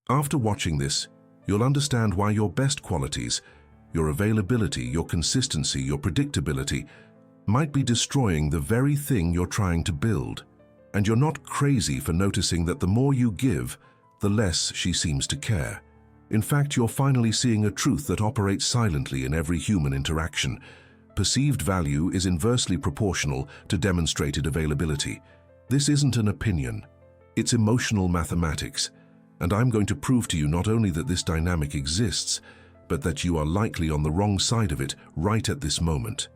After watching this, you'll understand why your best qualities, your availability, your consistency, your predictability, might be destroying the very thing you're trying to build. And you're not crazy for noticing that the more you give, the less she seems to care. In fact, you're finally seeing a truth that operates silently in every human interaction. Perceived value is inversely proportional to demonstrated availability. This isn't an opinion. It's emotional mathematics. And I'm going to prove to you not only that this dynamic exists, but that you are likely on the wrong side of it right at this moment.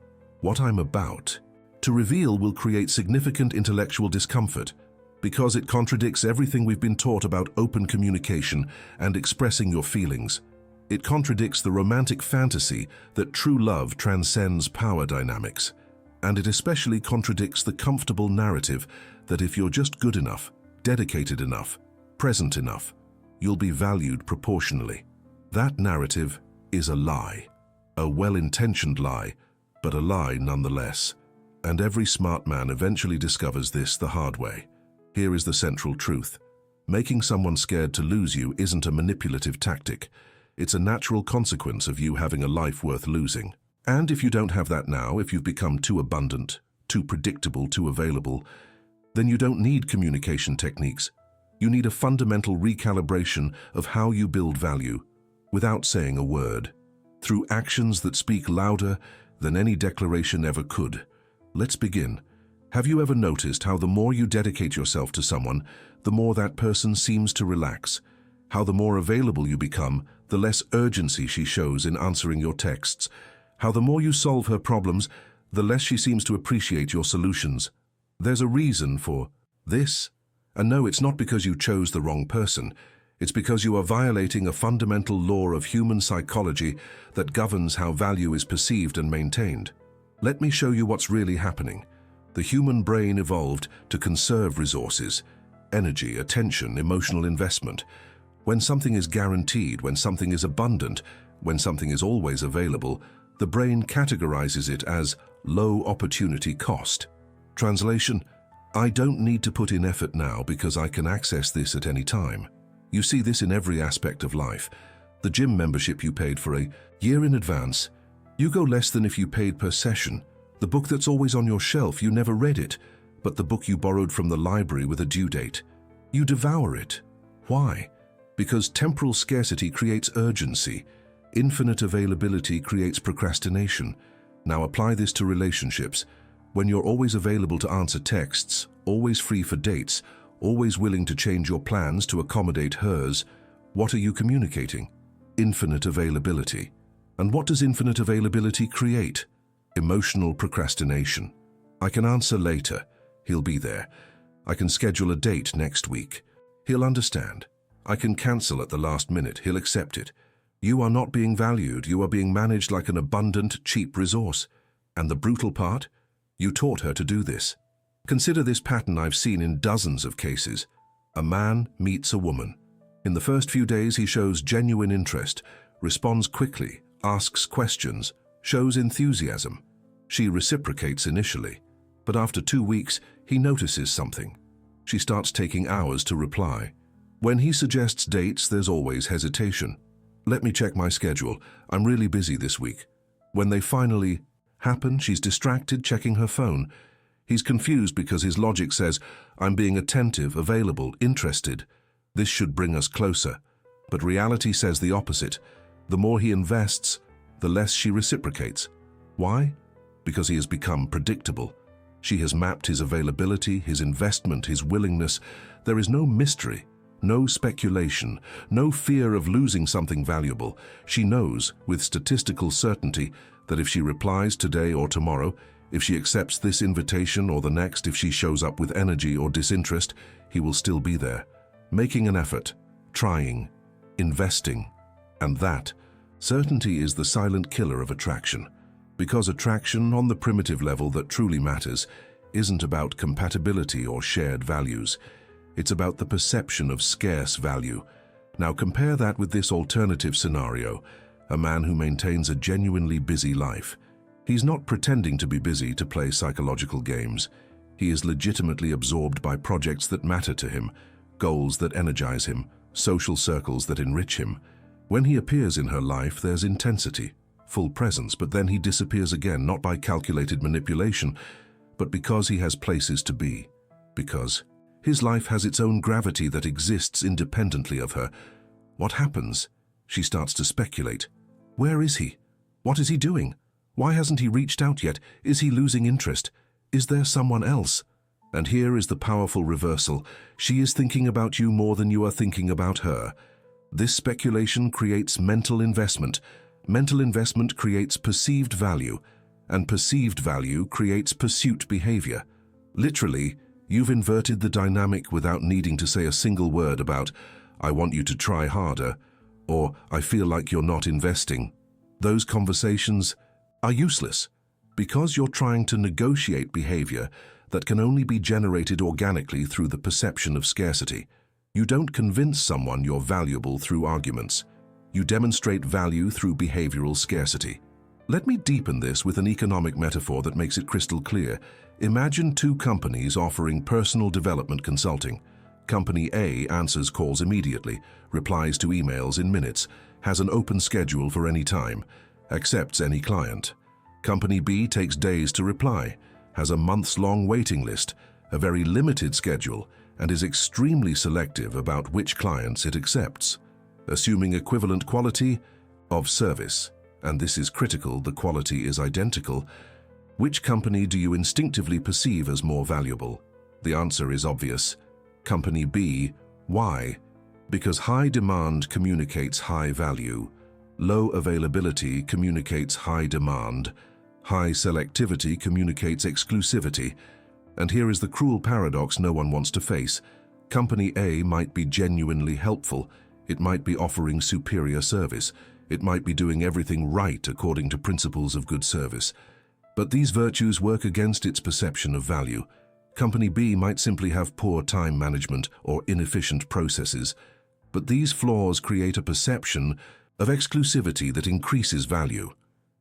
What I'm about to reveal will create significant intellectual discomfort because it contradicts everything we've been taught about open communication and expressing your feelings. It contradicts the romantic fantasy that true love transcends power dynamics. And it especially contradicts the comfortable narrative that if you're just good enough, dedicated enough, present enough, you'll be valued proportionally. That narrative is a lie. A well-intentioned lie, but a lie nonetheless. And every smart man eventually discovers this the hard way. Here is the central truth. Making someone scared to lose you isn't a manipulative tactic. It's a natural consequence of you having a life worth losing. And if you don't have that now, if you've become too abundant, too predictable, too available, then you don't need communication techniques. You need a fundamental recalibration of how you build value without saying a word, through actions that speak louder than any declaration ever could. Let's begin. Have you ever noticed how the more you dedicate yourself to someone, the more that person seems to relax? How the more available you become, the less urgency she shows in answering your texts? How the more you solve her problems, the less she seems to appreciate your solutions? There's a reason for this. And no, it's not because you chose the wrong person. It's because you are violating a fundamental law of human psychology that governs how value is perceived and maintained. Let me show you what's really happening. The human brain evolved to conserve resources, energy, attention, emotional investment. When something is guaranteed, when something is abundant, when something is always available, the brain categorizes it as low opportunity cost. Translation: I don't need to put in effort now because I can access this at any time. You see this in every aspect of life. The gym membership you paid for a year in advance. You go less than if you paid per session. The book that's always on your shelf, you never read it, but the book you borrowed from the library with a due date. You devour it. Why? Because temporal scarcity creates urgency. Infinite availability creates procrastination. Now apply this to relationships. When you're always available to answer texts, always free for dates, always willing to change your plans to accommodate hers, what are you communicating? Infinite availability. And what does infinite availability create? Emotional procrastination. I can answer later. He'll be there. I can schedule a date next week. He'll understand. I can cancel at the last minute. He'll accept it. You are not being valued. You are being managed like an abundant, cheap resource. And the brutal part? You taught her to do this. Consider this pattern I've seen in dozens of cases. A man meets a woman. In the first few days, he shows genuine interest, responds quickly, asks questions, shows enthusiasm. She reciprocates initially, but after 2 weeks, he notices something. She starts taking hours to reply. When he suggests dates, there's always hesitation. Let me check my schedule. I'm really busy this week. When they finally happen, she's distracted, checking her phone. He's confused because his logic says, I'm being attentive, available, interested. This should bring us closer. But reality says the opposite. The more he invests, the less she reciprocates. Why? Because he has become predictable. She has mapped his availability, his investment, his willingness. There is no mystery, no speculation, no fear of losing something valuable. She knows, with statistical certainty, that if she replies today or tomorrow, if she accepts this invitation or the next, if she shows up with energy or disinterest, he will still be there, making an effort, trying, investing. And that certainty is the silent killer of attraction. Because attraction, on the primitive level that truly matters, isn't about compatibility or shared values. It's about the perception of scarce value. Now compare that with this alternative scenario, a man who maintains a genuinely busy life. He's not pretending to be busy to play psychological games. He is legitimately absorbed by projects that matter to him, goals that energize him, social circles that enrich him. When he appears in her life, there's intensity, full presence, but then he disappears again, not by calculated manipulation, but because he has places to be. Because his life has its own gravity that exists independently of her. What happens? She starts to speculate. Where is he? What is he doing? Why hasn't he reached out yet? Is he losing interest? Is there someone else? And here is the powerful reversal. She is thinking about you more than you are thinking about her. This speculation creates mental investment. Mental investment creates perceived value, and perceived value creates pursuit behavior. Literally, you've inverted the dynamic without needing to say a single word about, "I want you to try harder," or "I feel like you're not investing." Those conversations are useless because you're trying to negotiate behavior that can only be generated organically through the perception of scarcity. You don't convince someone you're valuable through arguments. You demonstrate value through behavioral scarcity. Let me deepen this with an economic metaphor that makes it crystal clear. Imagine two companies offering personal development consulting. Company A answers calls immediately, replies to emails in minutes, has an open schedule for any time, accepts any client. Company B takes days to reply, has a months-long waiting list, a very limited schedule, and is extremely selective about which clients it accepts. Assuming equivalent quality of service, and this is critical, the quality is identical, which company do you instinctively perceive as more valuable? The answer is obvious. Company B. Why? Because high demand communicates high value. Low availability communicates high demand. High selectivity communicates exclusivity. And here is the cruel paradox no one wants to face. Company A might be genuinely helpful. It might be offering superior service. It might be doing everything right according to principles of good service. But these virtues work against its perception of value. Company B might simply have poor time management or inefficient processes. But these flaws create a perception of exclusivity that increases value.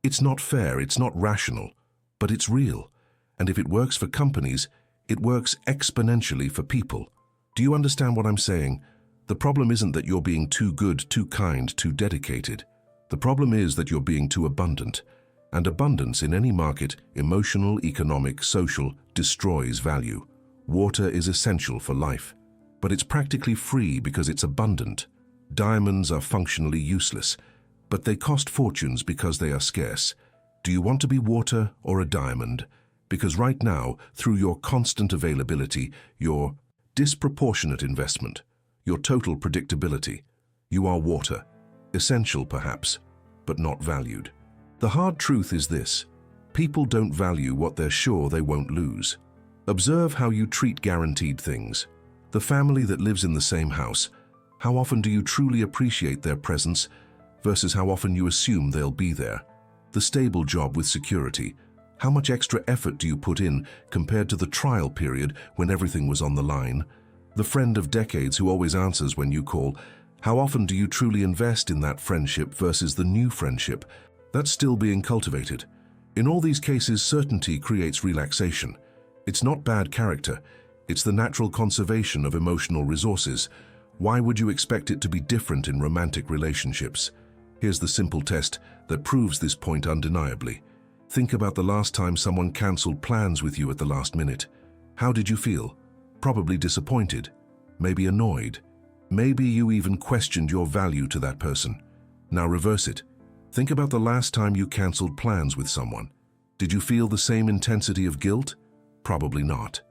It's not fair, it's not rational, but it's real. And if it works for companies, it works exponentially for people. Do you understand what I'm saying? The problem isn't that you're being too good, too kind, too dedicated. The problem is that you're being too abundant. And abundance in any market, emotional, economic, social, destroys value. Water is essential for life, but it's practically free because it's abundant. Diamonds are functionally useless, but they cost fortunes because they are scarce. Do you want to be water or a diamond? Because right now, through your constant availability, your disproportionate investment, your total predictability, you are water, essential perhaps, but not valued. The hard truth is this: people don't value what they're sure they won't lose. Observe how you treat guaranteed things. The family that lives in the same house, how often do you truly appreciate their presence versus how often you assume they'll be there? The stable job with security, how much extra effort do you put in compared to the trial period when everything was on the line? The friend of decades who always answers when you call, how often do you truly invest in that friendship versus the new friendship that's still being cultivated? In all these cases, certainty creates relaxation. It's not bad character, it's the natural conservation of emotional resources. Why would you expect it to be different in romantic relationships? Here's the simple test that proves this point undeniably. Think about the last time someone cancelled plans with you at the last minute. How did you feel? Probably disappointed, maybe annoyed. Maybe you even questioned your value to that person. Now reverse it. Think about the last time you cancelled plans with someone. Did you feel the same intensity of guilt? Probably not.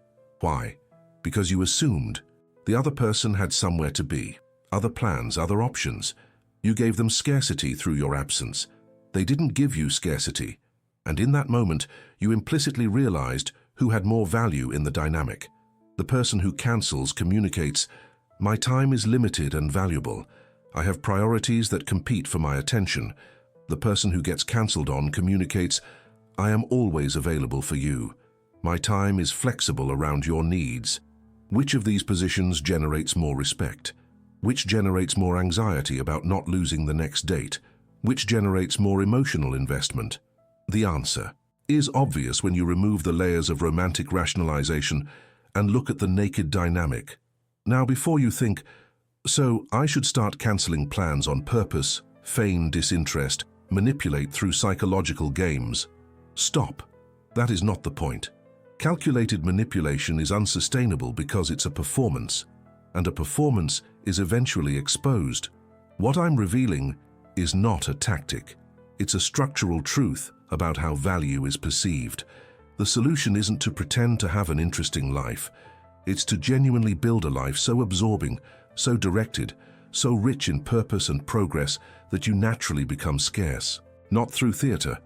Why? Because you assumed the other person had somewhere to be, other plans, other options. You gave them scarcity through your absence. They didn't give you scarcity. And in that moment, you implicitly realized who had more value in the dynamic. The person who cancels communicates, "My time is limited and valuable. I have priorities that compete for my attention." The person who gets cancelled on communicates, "I am always available for you. My time is flexible around your needs." Which of these positions generates more respect? Which generates more anxiety about not losing the next date? Which generates more emotional investment? The answer is obvious when you remove the layers of romantic rationalization and look at the naked dynamic. Now, before you think, So I should start cancelling plans on purpose, feign disinterest, manipulate through psychological games. Stop. That is not the point. Calculated manipulation is unsustainable because it's a performance, and a performance is eventually exposed. What I'm revealing is not a tactic. It's a structural truth about how value is perceived. The solution isn't to pretend to have an interesting life. It's to genuinely build a life so absorbing, so directed, so rich in purpose and progress that you naturally become scarce. Not through theater,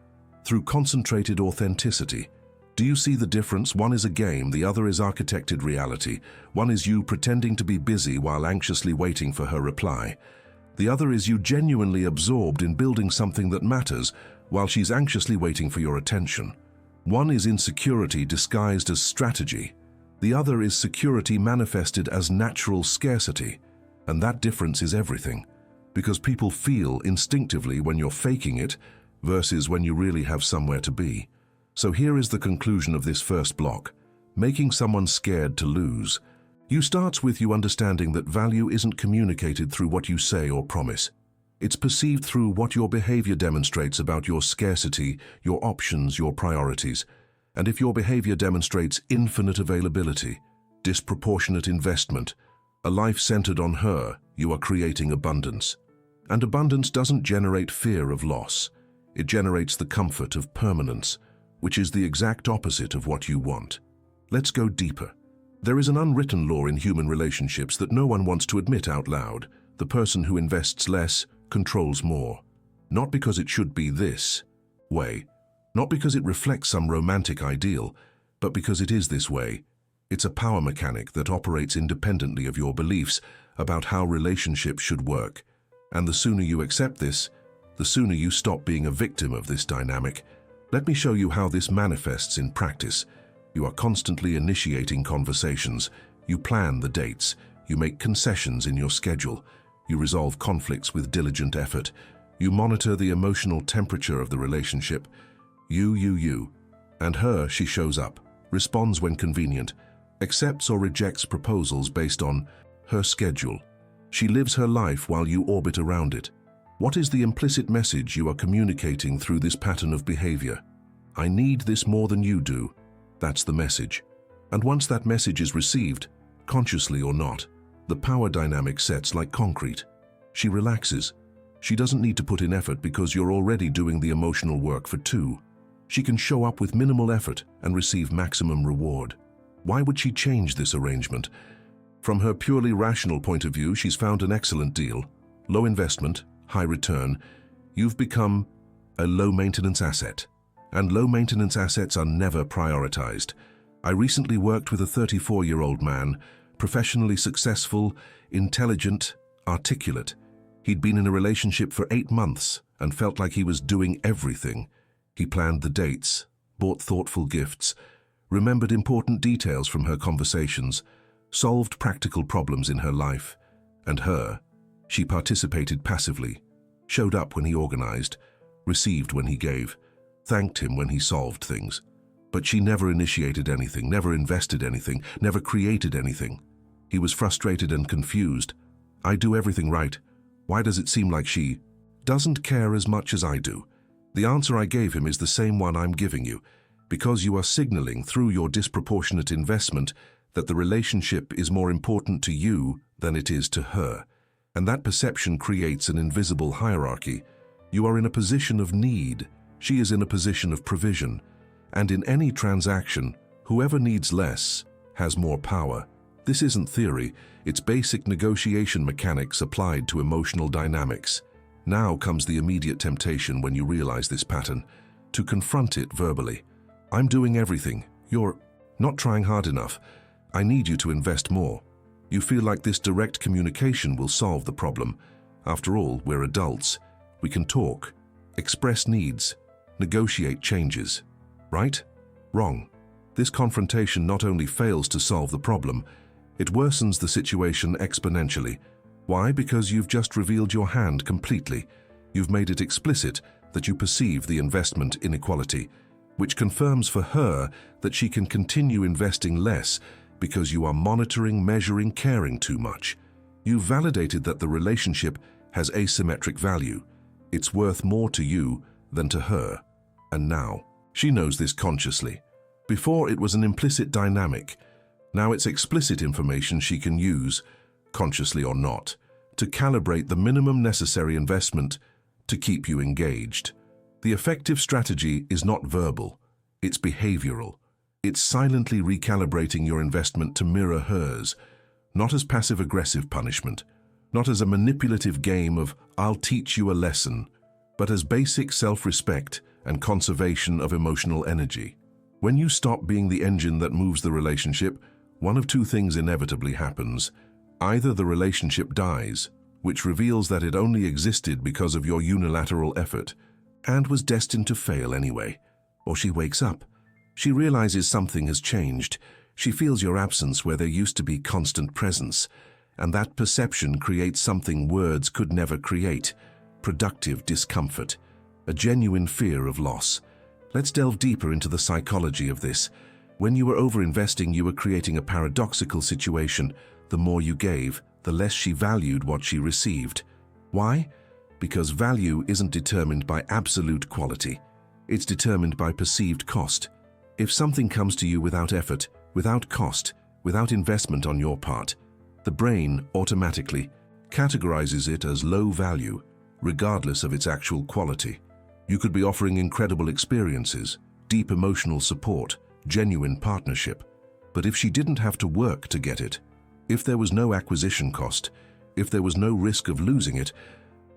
through concentrated authenticity. Do you see the difference? One is a game, the other is architected reality. One is you pretending to be busy while anxiously waiting for her reply. The other is you genuinely absorbed in building something that matters while she's anxiously waiting for your attention. One is insecurity disguised as strategy. The other is security manifested as natural scarcity. And that difference is everything, because people feel instinctively when you're faking it versus when you really have somewhere to be. So here is the conclusion of this first block. Making someone scared to lose. You starts with you understanding that value isn't communicated through what you say or promise. It's perceived through what your behavior demonstrates about your scarcity, your options, your priorities. And if your behavior demonstrates infinite availability, disproportionate investment, a life centered on her, you are creating abundance. And abundance doesn't generate fear of loss. It generates the comfort of permanence, which is the exact opposite of what you want. Let's go deeper. There is an unwritten law in human relationships that no one wants to admit out loud. The person who invests less controls more. Not because it should be this way, not because it reflects some romantic ideal, but because it is this way. It's a power mechanic that operates independently of your beliefs about how relationships should work. And the sooner you accept this, the sooner you stop being a victim of this dynamic. Let me show you how this manifests in practice. You are constantly initiating conversations. You plan the dates. You make concessions in your schedule. You resolve conflicts with diligent effort. You monitor the emotional temperature of the relationship. You. And her, she shows up, responds when convenient, accepts or rejects proposals based on her schedule. She lives her life while you orbit around it. What is the implicit message you are communicating through this pattern of behavior? I need this more than you do. That's the message. And once that message is received, consciously or not, the power dynamic sets like concrete. She relaxes. She doesn't need to put in effort because you're already doing the emotional work for two. She can show up with minimal effort and receive maximum reward. Why would she change this arrangement? From her purely rational point of view, she's found an excellent deal. Low investment, high return. You've become a low-maintenance asset. And low-maintenance assets are never prioritized. I recently worked with a 34-year-old man, professionally successful, intelligent, articulate. He'd been in a relationship for 8 months and felt like he was doing everything. He planned the dates, bought thoughtful gifts, remembered important details from her conversations, solved practical problems in her life. And her, she participated passively, showed up when he organized, received when he gave, thanked him when he solved things. But she never initiated anything, never invested anything, never created anything. He was frustrated and confused. I do everything right. Why does it seem like she doesn't care as much as I do? The answer I gave him is the same one I'm giving you, because you are signaling through your disproportionate investment that the relationship is more important to you than it is to her. And that perception creates an invisible hierarchy. You are in a position of need. She is in a position of provision. And in any transaction, whoever needs less has more power. This isn't theory, it's basic negotiation mechanics applied to emotional dynamics. Now comes the immediate temptation when you realize this pattern, to confront it verbally. I'm doing everything. You're not trying hard enough. I need you to invest more. You feel like this direct communication will solve the problem. After all, we're adults. We can talk, express needs, negotiate changes. Right? Wrong. This confrontation not only fails to solve the problem, it worsens the situation exponentially. Why? Because you've just revealed your hand completely. You've made it explicit that you perceive the investment inequality, which confirms for her that she can continue investing less because you are monitoring, measuring, caring too much. You've validated that the relationship has asymmetric value. It's worth more to you than to her. And now, she knows this consciously. Before, it was an implicit dynamic. Now it's explicit information she can use, consciously or not, to calibrate the minimum necessary investment to keep you engaged. The effective strategy is not verbal, it's behavioral. It's silently recalibrating your investment to mirror hers, not as passive-aggressive punishment, not as a manipulative game of "I'll teach you a lesson," but as basic self-respect and conservation of emotional energy. When you stop being the engine that moves the relationship, one of two things inevitably happens. Either the relationship dies, which reveals that it only existed because of your unilateral effort, and was destined to fail anyway, or she wakes up. She realizes something has changed. She feels your absence where there used to be constant presence, and that perception creates something words could never create: productive discomfort, a genuine fear of loss. Let's delve deeper into the psychology of this. When you were overinvesting, you were creating a paradoxical situation. The more you gave, the less she valued what she received. Why? Because value isn't determined by absolute quality. It's determined by perceived cost. If something comes to you without effort, without cost, without investment on your part, the brain automatically categorizes it as low value, regardless of its actual quality. You could be offering incredible experiences, deep emotional support, genuine partnership. But if she didn't have to work to get it, if there was no acquisition cost, if there was no risk of losing it,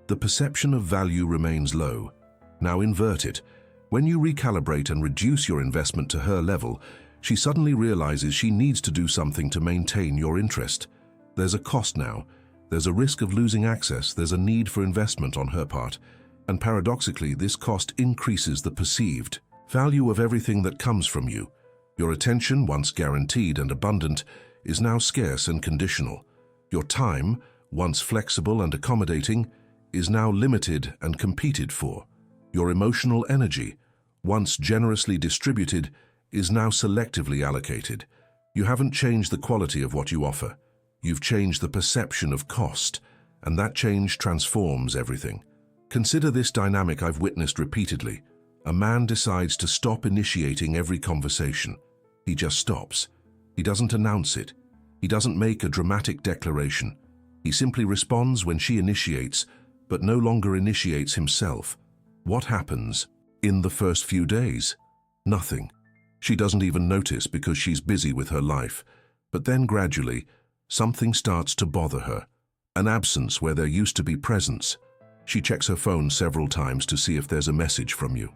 the perception of value remains low. Now invert it. When you recalibrate and reduce your investment to her level, she suddenly realizes she needs to do something to maintain your interest. There's a cost now. There's a risk of losing access. There's a need for investment on her part. And paradoxically, this cost increases the perceived value of everything that comes from you. Your attention, once guaranteed and abundant, is now scarce and conditional. Your time, once flexible and accommodating, is now limited and competed for. Your emotional energy, once generously distributed, is now selectively allocated. You haven't changed the quality of what you offer. You've changed the perception of cost, and that change transforms everything. Consider this dynamic I've witnessed repeatedly. A man decides to stop initiating every conversation. He just stops. He doesn't announce it. He doesn't make a dramatic declaration. He simply responds when she initiates, but no longer initiates himself. What happens in the first few days? Nothing. She doesn't even notice because she's busy with her life. But then gradually, something starts to bother her. An absence where there used to be presence. She checks her phone several times to see if there's a message from you.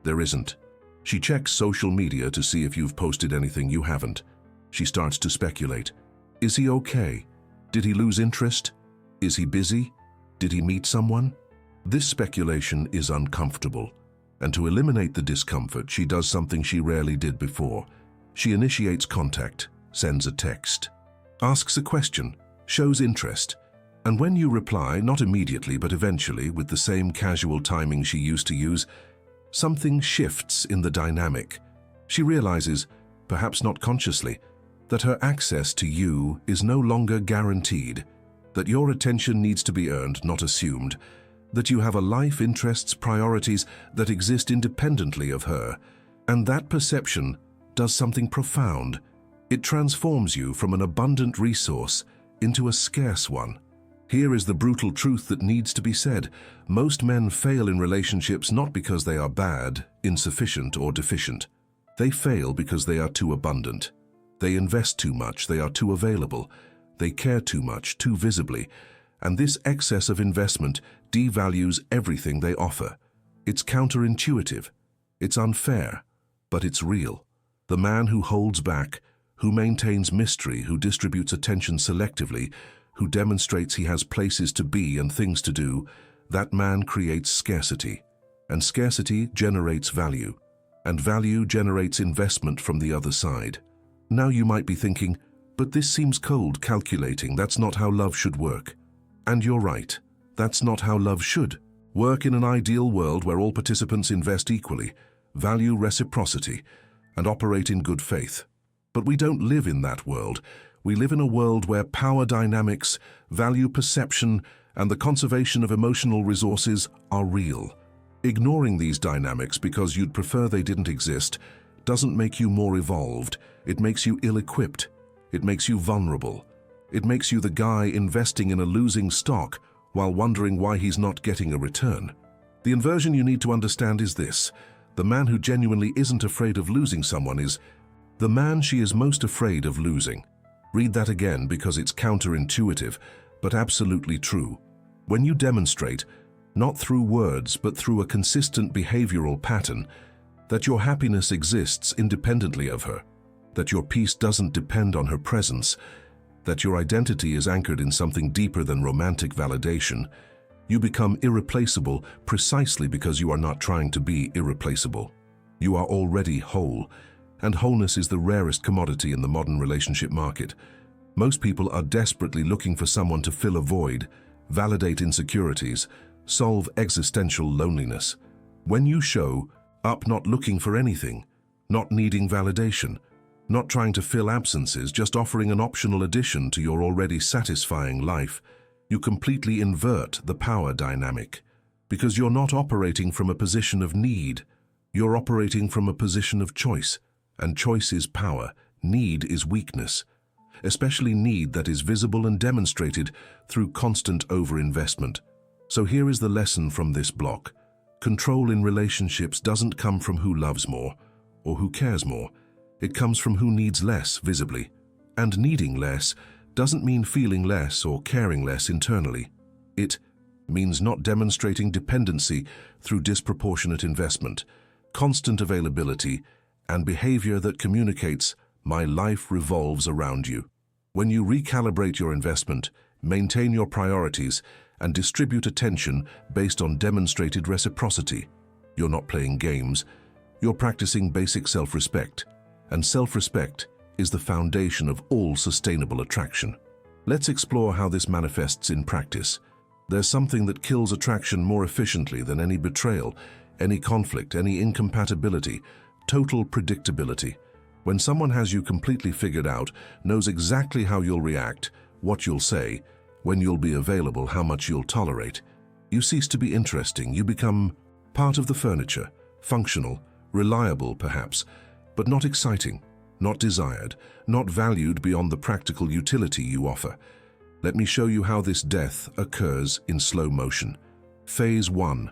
There isn't. She checks social media to see if you've posted anything you haven't. She starts to speculate. Is he okay? Did he lose interest? Is he busy? Did he meet someone? This speculation is uncomfortable, and to eliminate the discomfort, she does something she rarely did before. She initiates contact, sends a text, asks a question, shows interest, and when you reply, not immediately but eventually, with the same casual timing she used to use, something shifts in the dynamic. She realizes, perhaps not consciously, that her access to you is no longer guaranteed, that your attention needs to be earned, not assumed, that you have a life, interests, priorities that exist independently of her, and that perception does something profound. It transforms you from an abundant resource into a scarce one. Here is the brutal truth that needs to be said. Most men fail in relationships not because they are bad, insufficient, or deficient. They fail because they are too abundant. They invest too much, they are too available. They care too much, too visibly. And this excess of investment devalues everything they offer. It's counterintuitive. It's unfair, but it's real. The man who holds back, who maintains mystery, who distributes attention selectively, who demonstrates he has places to be and things to do, that man creates scarcity. And scarcity generates value. And value generates investment from the other side. Now you might be thinking, but this seems cold, calculating. That's not how love should work. And you're right. That's not how love should work in an ideal world where all participants invest equally, value reciprocity, and operate in good faith. But we don't live in that world. We live in a world where power dynamics, value perception, and the conservation of emotional resources are real. Ignoring these dynamics because you'd prefer they didn't exist doesn't make you more evolved. It makes you ill-equipped. It makes you vulnerable. It makes you the guy investing in a losing stock while wondering why he's not getting a return. The inversion you need to understand is this: the man who genuinely isn't afraid of losing someone is the man she is most afraid of losing. Read that again because it's counterintuitive, but absolutely true. When you demonstrate, not through words but through a consistent behavioral pattern, that your happiness exists independently of her, that your peace doesn't depend on her presence, that your identity is anchored in something deeper than romantic validation, you become irreplaceable precisely because you are not trying to be irreplaceable. You are already whole, and wholeness is the rarest commodity in the modern relationship market. Most people are desperately looking for someone to fill a void, validate insecurities, solve existential loneliness. When you show up not looking for anything, not needing validation, not trying to fill absences, just offering an optional addition to your already satisfying life, you completely invert the power dynamic. Because you're not operating from a position of need, you're operating from a position of choice. And choice is power, need is weakness. Especially need that is visible and demonstrated through constant overinvestment. So here is the lesson from this block. Control in relationships doesn't come from who loves more or who cares more. It comes from who needs less visibly. And needing less doesn't mean feeling less or caring less internally. It means not demonstrating dependency through disproportionate investment, constant availability, and behavior that communicates, "My life revolves around you." When you recalibrate your investment, maintain your priorities, and distribute attention based on demonstrated reciprocity, you're not playing games, you're practicing basic self-respect. And self-respect is the foundation of all sustainable attraction. Let's explore how this manifests in practice. There's something that kills attraction more efficiently than any betrayal, any conflict, any incompatibility: total predictability. When someone has you completely figured out, knows exactly how you'll react, what you'll say, when you'll be available, how much you'll tolerate, you cease to be interesting. You become part of the furniture, functional, reliable perhaps, but not exciting, not desired, not valued beyond the practical utility you offer. Let me show you how this death occurs in slow motion. Phase 1.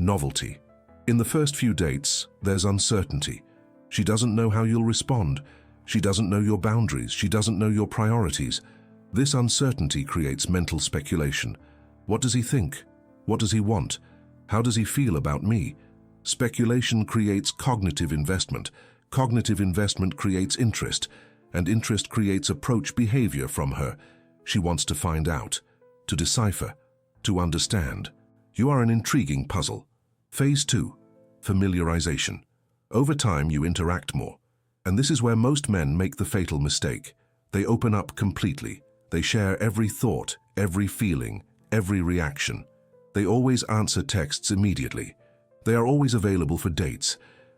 Novelty. In the first few dates, there's uncertainty. She doesn't know how you'll respond. She doesn't know your boundaries. She doesn't know your priorities. This uncertainty creates mental speculation. What does he think? What does he want? How does he feel about me? Speculation creates cognitive investment. Cognitive investment creates interest, and interest creates approach behavior from her. She wants to find out, to decipher, to understand. You are an intriguing puzzle. Phase 2. Familiarization. Over time, you interact more. And this is where most men make the fatal mistake. They open up completely. They share every thought, every feeling, every reaction. They always answer texts immediately. They are always available for dates.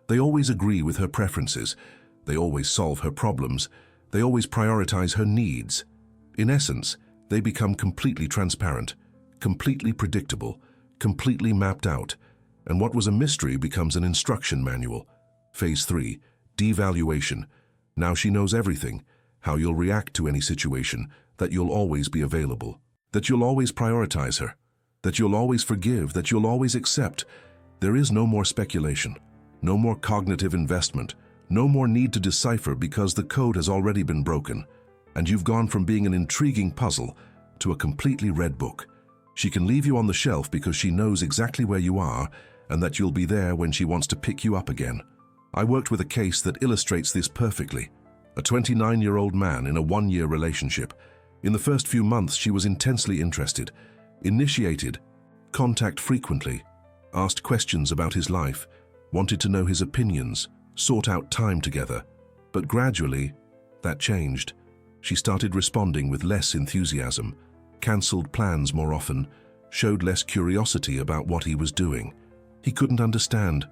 They always agree with her preferences. They always solve her problems. They always prioritize her needs. In essence, they become completely transparent, completely predictable, completely mapped out, and what was a mystery becomes an instruction manual. Phase 3. Devaluation. Now she knows everything, how you'll react to any situation, that you'll always be available, that you'll always prioritize her, that you'll always forgive, that you'll always accept. There is no more speculation. No more cognitive investment, no more need to decipher because the code has already been broken, and you've gone from being an intriguing puzzle to a completely read book. She can leave you on the shelf because she knows exactly where you are and that you'll be there when she wants to pick you up again. I worked with a case that illustrates this perfectly. A 29-year-old man in a 1-year relationship. In the first few months, she was intensely interested, initiated contact frequently, asked questions about his life, wanted to know his opinions, sought out time together. But gradually, that changed. She started responding with less enthusiasm, cancelled plans more often, showed less curiosity about what he was doing. He couldn't understand.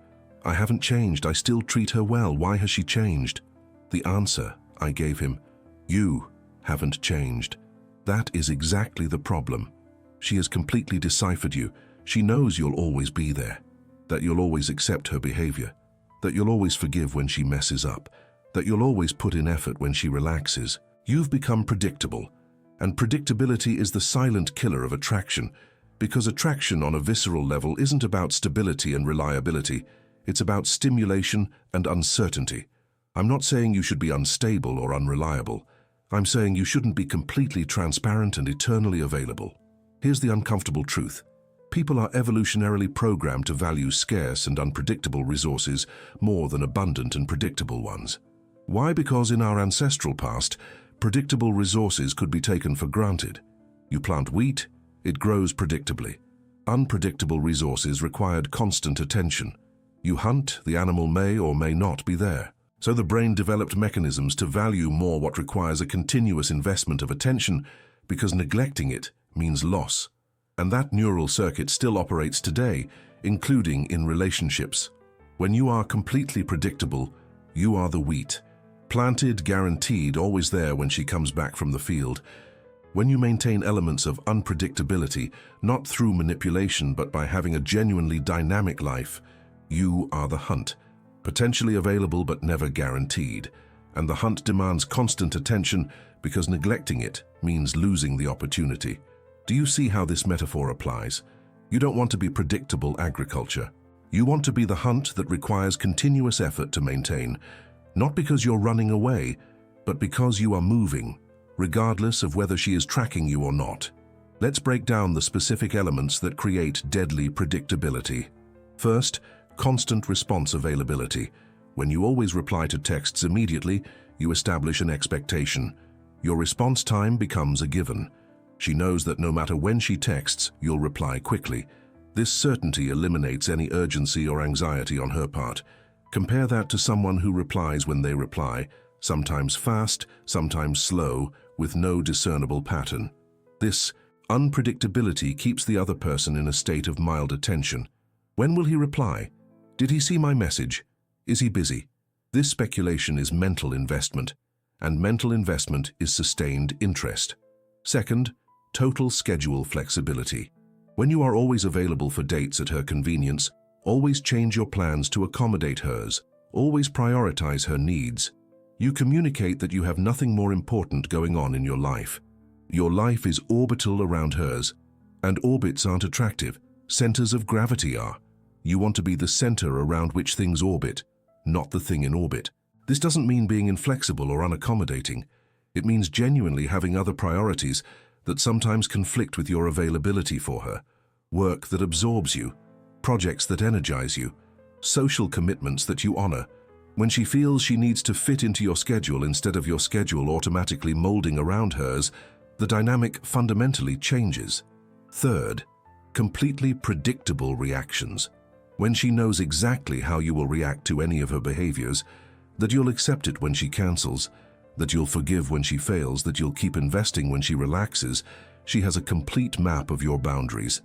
"I haven't changed. I still treat her well. Why has she changed?" The answer I gave him: "You haven't changed. That is exactly the problem. She has completely deciphered you. She knows you'll always be there, that you'll always accept her behavior, that you'll always forgive when she messes up, that you'll always put in effort when she relaxes. You've become predictable, and predictability is the silent killer of attraction, because attraction on a visceral level isn't about stability and reliability, it's about stimulation and uncertainty. I'm not saying you should be unstable or unreliable. I'm saying you shouldn't be completely transparent and eternally available. Here's the uncomfortable truth. People are evolutionarily programmed to value scarce and unpredictable resources more than abundant and predictable ones. Why? Because in our ancestral past, predictable resources could be taken for granted. You plant wheat, it grows predictably. Unpredictable resources required constant attention. You hunt, the animal may or may not be there. So the brain developed mechanisms to value more what requires a continuous investment of attention, because neglecting it means loss. And that neural circuit still operates today, including in relationships. When you are completely predictable, you are the wheat. Planted, guaranteed, always there when she comes back from the field. When you maintain elements of unpredictability, not through manipulation but by having a genuinely dynamic life, you are the hunt. Potentially available but never guaranteed. And the hunt demands constant attention because neglecting it means losing the opportunity. Do you see how this metaphor applies? You don't want to be predictable agriculture. You want to be the hunt that requires continuous effort to maintain, not because you're running away, but because you are moving, regardless of whether she is tracking you or not. Let's break down the specific elements that create deadly predictability. First, constant response availability. When you always reply to texts immediately, you establish an expectation. Your response time becomes a given. She knows that no matter when she texts, you'll reply quickly. This certainty eliminates any urgency or anxiety on her part. Compare that to someone who replies when they reply, sometimes fast, sometimes slow, with no discernible pattern. This unpredictability keeps the other person in a state of mild attention. When will he reply? Did he see my message? Is he busy? This speculation is mental investment, and mental investment is sustained interest. Second, total schedule flexibility. When you are always available for dates at her convenience, always change your plans to accommodate hers, always prioritize her needs. You communicate that you have nothing more important going on in your life. Your life is orbital around hers, and orbits aren't attractive, centers of gravity are. You want to be the center around which things orbit, not the thing in orbit. This doesn't mean being inflexible or unaccommodating. It means genuinely having other priorities that sometimes conflict with your availability for her. Work that absorbs you, projects that energize you, social commitments that you honor. When she feels she needs to fit into your schedule instead of your schedule automatically molding around hers, the dynamic fundamentally changes. Third, completely predictable reactions. When she knows exactly how you will react to any of her behaviors, that you'll accept it when she cancels, that you'll forgive when she fails, that you'll keep investing when she relaxes, she has a complete map of your boundaries.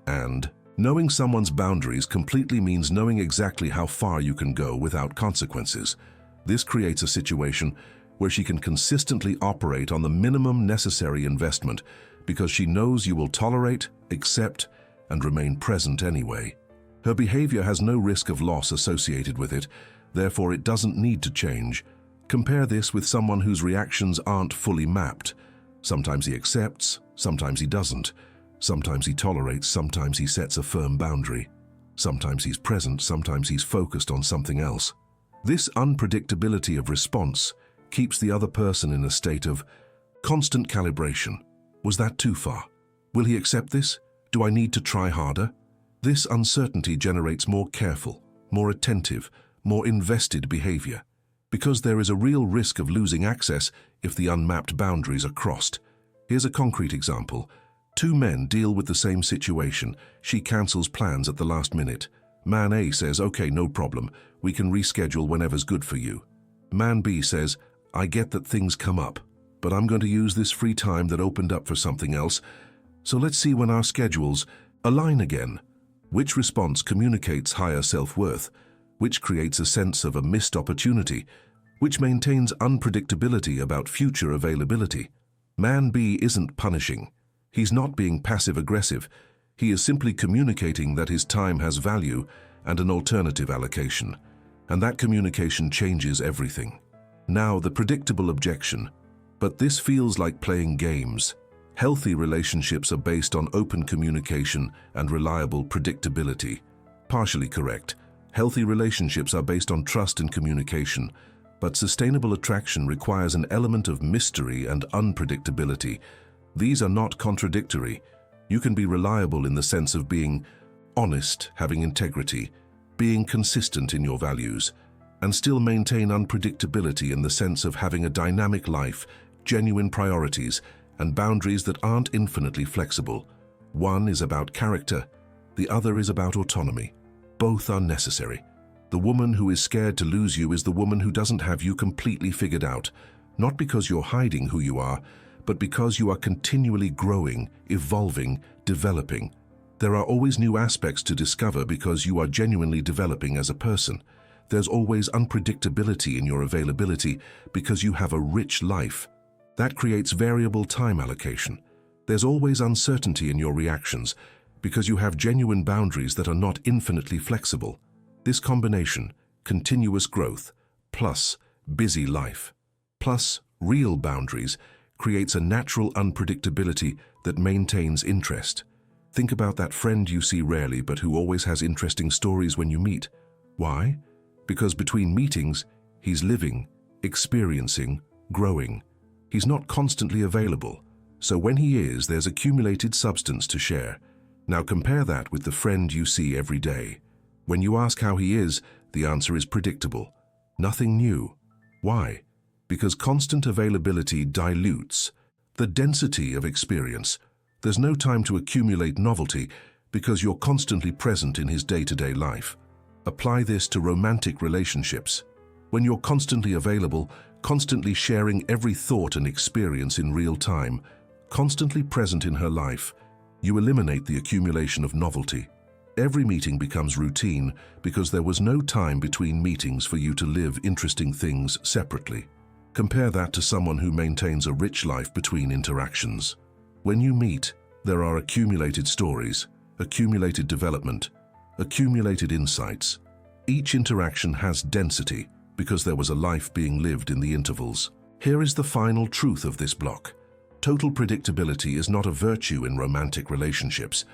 And knowing someone's boundaries completely means knowing exactly how far you can go without consequences. This creates a situation where she can consistently operate on the minimum necessary investment because she knows you will tolerate, accept, and remain present anyway. Her behavior has no risk of loss associated with it, therefore it doesn't need to change. Compare this with someone whose reactions aren't fully mapped. Sometimes he accepts, sometimes he doesn't. Sometimes he tolerates, sometimes he sets a firm boundary. Sometimes he's present, sometimes he's focused on something else. This unpredictability of response keeps the other person in a state of constant calibration. Was that too far? Will he accept this? Do I need to try harder? This uncertainty generates more careful, more attentive, more invested behavior, because there is a real risk of losing access if the unmapped boundaries are crossed. Here's a concrete example. Two men deal with the same situation. She cancels plans at the last minute. Man A says, okay, no problem. We can reschedule whenever's good for you. Man B says, I get that things come up, but I'm going to use this free time that opened up for something else. So let's see when our schedules align again. Which response communicates higher self-worth? Which creates a sense of a missed opportunity? Which maintains unpredictability about future availability? Man B isn't punishing. He's not being passive-aggressive. He is simply communicating that his time has value and an alternative allocation. And that communication changes everything. Now, the predictable objection. But this feels like playing games. Healthy relationships are based on open communication and reliable predictability. Partially correct. Healthy relationships are based on trust and communication, but sustainable attraction requires an element of mystery and unpredictability. These are not contradictory. You can be reliable in the sense of being honest, having integrity, being consistent in your values, and still maintain unpredictability in the sense of having a dynamic life, genuine priorities, and boundaries that aren't infinitely flexible. One is about character, the other is about autonomy. Both are necessary. The woman who is scared to lose you is the woman who doesn't have you completely figured out, not because you're hiding who you are, but because you are continually growing, evolving, developing. There are always new aspects to discover because you are genuinely developing as a person. There's always unpredictability in your availability because you have a rich life. That creates variable time allocation. There's always uncertainty in your reactions because you have genuine boundaries that are not infinitely flexible. This combination, continuous growth, plus busy life, plus real boundaries, creates a natural unpredictability that maintains interest. Think about that friend you see rarely but who always has interesting stories when you meet. Why? Because between meetings, he's living, experiencing, growing. He's not constantly available, so when he is, there's accumulated substance to share. Now compare that with the friend you see every day. When you ask how he is, the answer is predictable. Nothing new. Why? Because constant availability dilutes the density of experience. There's no time to accumulate novelty because you're constantly present in his day-to-day life. Apply this to romantic relationships. When you're constantly available, constantly sharing every thought and experience in real time, constantly present in her life, you eliminate the accumulation of novelty. Every meeting becomes routine because there was no time between meetings for you to live interesting things separately. Compare that to someone who maintains a rich life between interactions. When you meet, there are accumulated stories, accumulated development, accumulated insights. Each interaction has density because there was a life being lived in the intervals. Here is the final truth of this block. Total predictability is not a virtue in romantic relationships.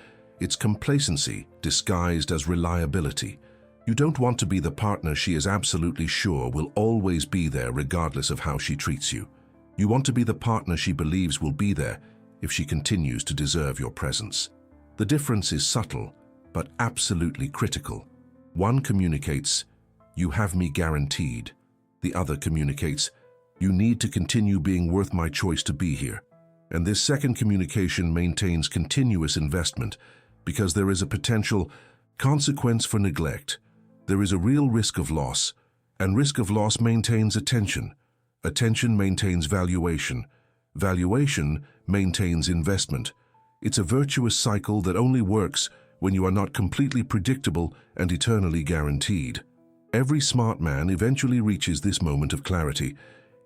It's complacency disguised as reliability. You don't want to be the partner she is absolutely sure will always be there regardless of how she treats you. You want to be the partner she believes will be there if she continues to deserve your presence. The difference is subtle, but absolutely critical. One communicates, "You have me guaranteed." The other communicates, "You need to continue being worth my choice to be here." And this second communication maintains continuous investment because there is a potential consequence for neglect. There is a real risk of loss, and risk of loss maintains attention. Attention maintains valuation. Valuation maintains investment. It's a virtuous cycle that only works when you are not completely predictable and eternally guaranteed. Every smart man eventually reaches this moment of clarity.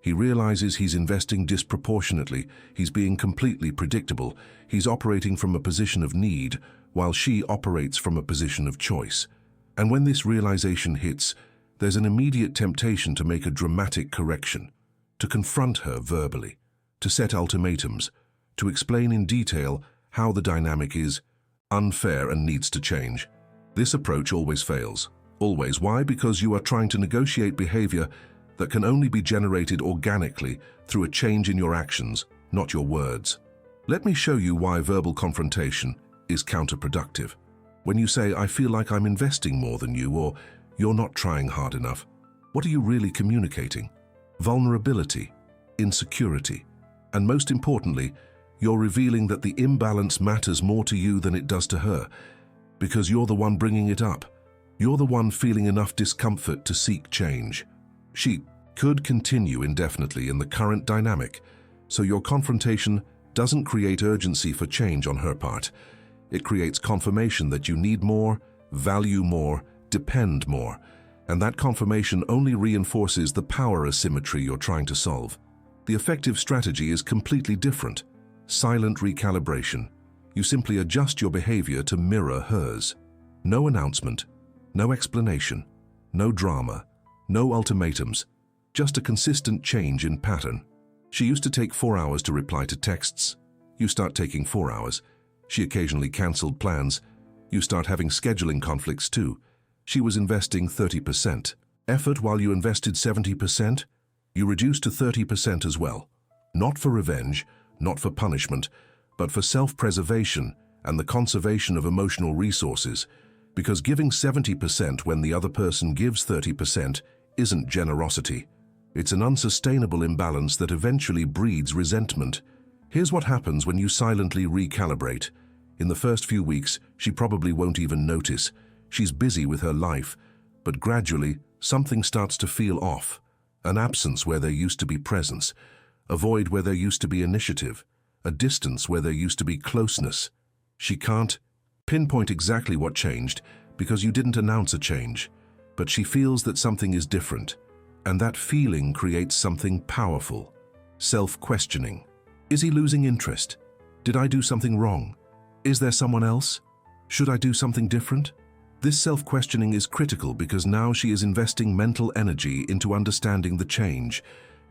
He realizes he's investing disproportionately, he's being completely predictable, he's operating from a position of need, while she operates from a position of choice. And when this realization hits, there's an immediate temptation to make a dramatic correction, to confront her verbally, to set ultimatums, to explain in detail how the dynamic is unfair and needs to change. This approach always fails. Always. Why? Because you are trying to negotiate behavior that can only be generated organically through a change in your actions, not your words. Let me show you why verbal confrontation is counterproductive. When you say, "I feel like I'm investing more than you," or "You're not trying hard enough," what are you really communicating? Vulnerability, insecurity, and most importantly, you're revealing that the imbalance matters more to you than it does to her, because you're the one bringing it up. You're the one feeling enough discomfort to seek change. She could continue indefinitely in the current dynamic, so your confrontation doesn't create urgency for change on her part. It creates confirmation that you need more, value more, depend more, and that confirmation only reinforces the power asymmetry you're trying to solve. The effective strategy is completely different. Silent recalibration. You simply adjust your behavior to mirror hers. No announcement, no explanation, no drama, no ultimatums, just a consistent change in pattern. She used to take 4 hours to reply to texts. You start taking 4 hours. She occasionally cancelled plans. You start having scheduling conflicts too. She was investing 30% effort while you invested 70%. You reduce to 30% as well. Not for revenge, not for punishment, but for self-preservation and the conservation of emotional resources. Because giving 70% when the other person gives 30% isn't generosity. It's an unsustainable imbalance that eventually breeds resentment. Here's what happens when you silently recalibrate. In the first few weeks, she probably won't even notice. She's busy with her life, but gradually, something starts to feel off. An absence where there used to be presence, a void where there used to be initiative, a distance where there used to be closeness. She can't pinpoint exactly what changed because you didn't announce a change, but she feels that something is different, and that feeling creates something powerful. Self-questioning. Is he losing interest? Did I do something wrong? Is there someone else? Should I do something different? This self-questioning is critical because now she is investing mental energy into understanding the change.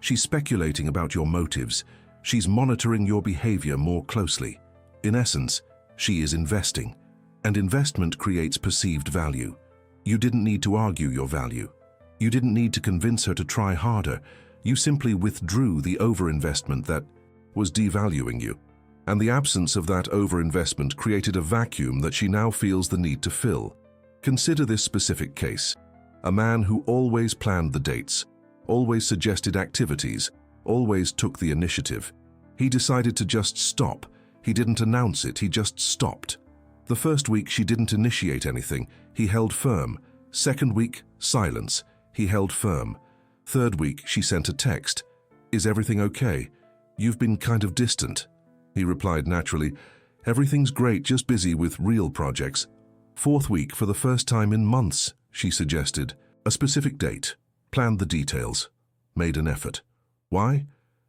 She's speculating about your motives. She's monitoring your behavior more closely. In essence, she is investing. And investment creates perceived value. You didn't need to argue your value. You didn't need to convince her to try harder. You simply withdrew the overinvestment that was devaluing you. And the absence of that overinvestment created a vacuum that she now feels the need to fill. Consider this specific case. A man who always planned the dates, always suggested activities, always took the initiative. He decided to just stop. He didn't announce it, he just stopped. The first week she didn't initiate anything. He held firm. Second week, silence. He held firm. Third week, she sent a text. Is everything okay? You've been kind of distant. He replied naturally, everything's great, just busy with real projects. Fourth week, for the first time in months, she suggested a specific date, planned the details, made an effort. Why?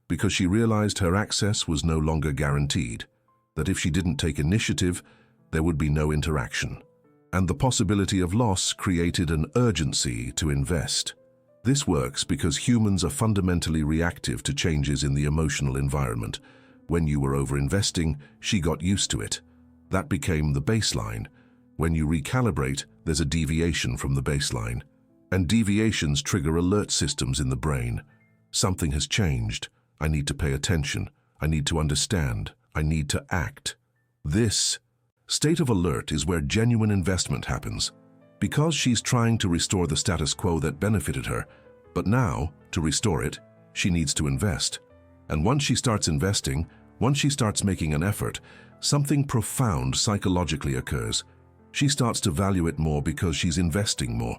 Because she realized her access was no longer guaranteed, that if she didn't take initiative, there would be no interaction. And the possibility of loss created an urgency to invest. This works because humans are fundamentally reactive to changes in the emotional environment. When you were over-investing, she got used to it. That became the baseline. When you recalibrate, there's a deviation from the baseline. And deviations trigger alert systems in the brain. Something has changed. I need to pay attention. I need to understand. I need to act. This state of alert is where genuine investment happens. Because she's trying to restore the status quo that benefited her, but now, to restore it, she needs to invest. And once she starts investing, once she starts making an effort, something profound psychologically occurs. She starts to value it more because she's investing more.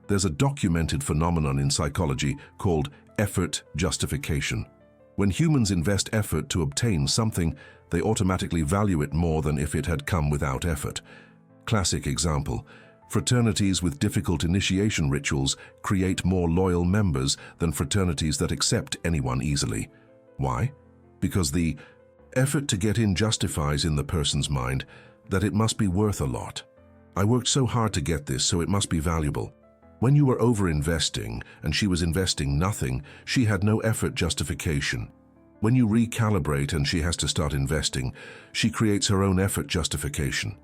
There's a documented phenomenon in psychology called effort justification. When humans invest effort to obtain something, they automatically value it more than if it had come without effort. Classic example. Fraternities with difficult initiation rituals create more loyal members than fraternities that accept anyone easily. Why? Because the effort to get in justifies in the person's mind that it must be worth a lot. I worked so hard to get this, so it must be valuable. When you were over-investing and she was investing nothing, she had no effort justification. When you recalibrate and she has to start investing, she creates her own effort justification.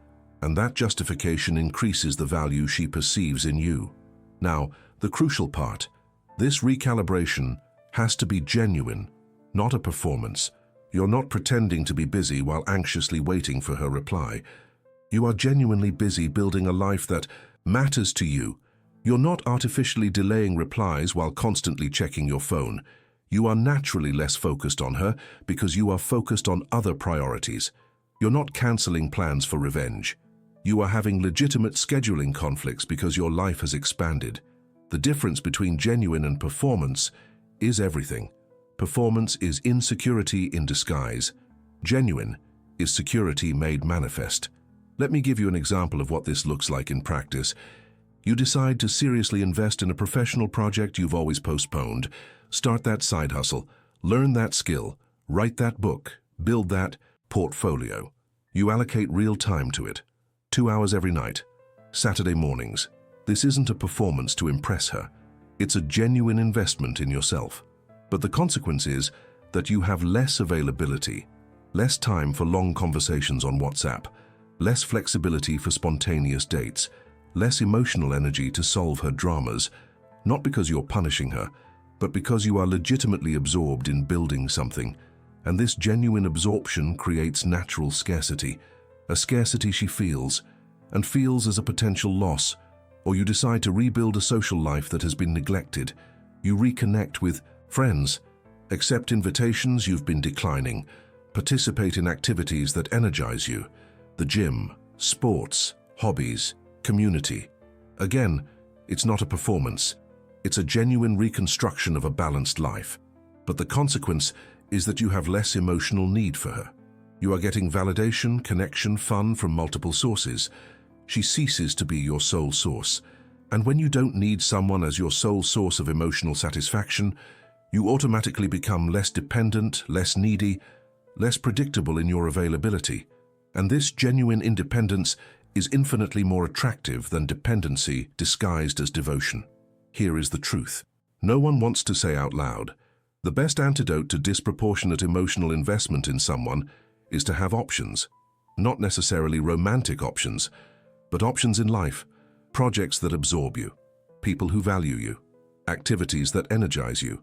And that justification increases the value she perceives in you. Now, the crucial part. This recalibration has to be genuine, not a performance. You're not pretending to be busy while anxiously waiting for her reply. You are genuinely busy building a life that matters to you. You're not artificially delaying replies while constantly checking your phone. You are naturally less focused on her because you are focused on other priorities. You're not canceling plans for revenge. You are having legitimate scheduling conflicts because your life has expanded. The difference between genuine and performance is everything. Performance is insecurity in disguise. Genuine is security made manifest. Let me give you an example of what this looks like in practice. You decide to seriously invest in a professional project you've always postponed. Start that side hustle. Learn that skill, write that book, build that portfolio. You allocate real time to it. 2 hours every night. Saturday mornings. This isn't a performance to impress her. It's a genuine investment in yourself. But the consequence is that you have less availability, less time for long conversations on WhatsApp, less flexibility for spontaneous dates, less emotional energy to solve her dramas, not because you're punishing her, but because you are legitimately absorbed in building something. And this genuine absorption creates natural scarcity, a scarcity she feels, and feels as a potential loss. Or you decide to rebuild a social life that has been neglected. You reconnect with friends, accept invitations you've been declining, participate in activities that energize you, the gym, sports, hobbies, community. Again, it's not a performance. It's a genuine reconstruction of a balanced life. But the consequence is that you have less emotional need for her. You are getting validation, connection, fun from multiple sources. She ceases to be your sole source. And when you don't need someone as your sole source of emotional satisfaction, you automatically become less dependent, less needy, less predictable in your availability. And this genuine independence is infinitely more attractive than dependency disguised as devotion. Here is the truth. No one wants to say out loud, the best antidote to disproportionate emotional investment in someone is to have options. Not necessarily romantic options, but options in life, projects that absorb you, people who value you, activities that energize you,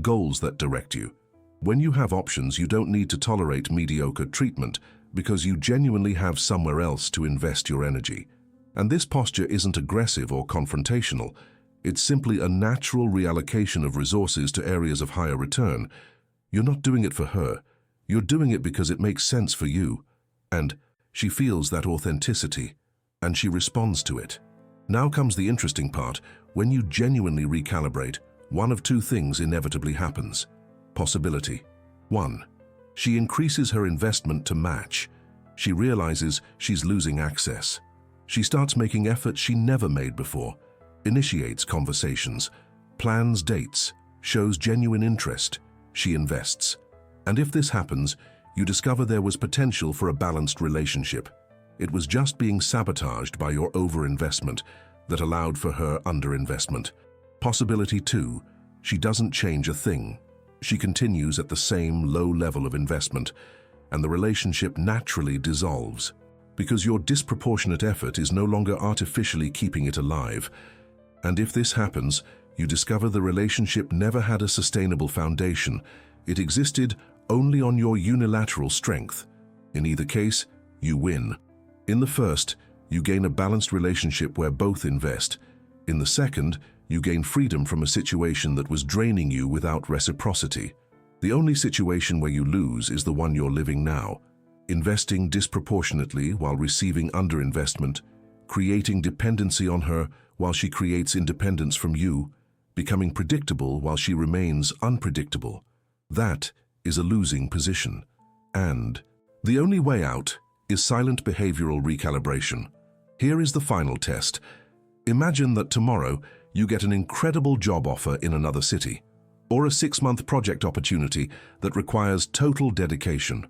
goals that direct you. When you have options, you don't need to tolerate mediocre treatment because you genuinely have somewhere else to invest your energy. And this posture isn't aggressive or confrontational. It's simply a natural reallocation of resources to areas of higher return. You're not doing it for her. You're doing it because it makes sense for you. And she feels that authenticity, and she responds to it. Now comes the interesting part. When you genuinely recalibrate, one of two things inevitably happens. Possibility. 1. She increases her investment to match. She realizes she's losing access. She starts making efforts she never made before, initiates conversations, plans dates, shows genuine interest. She invests. And if this happens, you discover there was potential for a balanced relationship. It was just being sabotaged by your overinvestment that allowed for her underinvestment. Possibility 2. She doesn't change a thing. She continues at the same low level of investment, and the relationship naturally dissolves because your disproportionate effort is no longer artificially keeping it alive. And if this happens, you discover the relationship never had a sustainable foundation. It existed only on your unilateral strength. In either case, you win. In the first, you gain a balanced relationship where both invest. In the second, you gain freedom from a situation that was draining you without reciprocity. The only situation where you lose is the one you're living now. Investing disproportionately while receiving underinvestment, creating dependency on her while she creates independence from you, becoming predictable while she remains unpredictable. That is a losing position. And the only way out is silent behavioral recalibration. Here is the final test. Imagine that tomorrow you get an incredible job offer in another city, or a 6-month project opportunity that requires total dedication,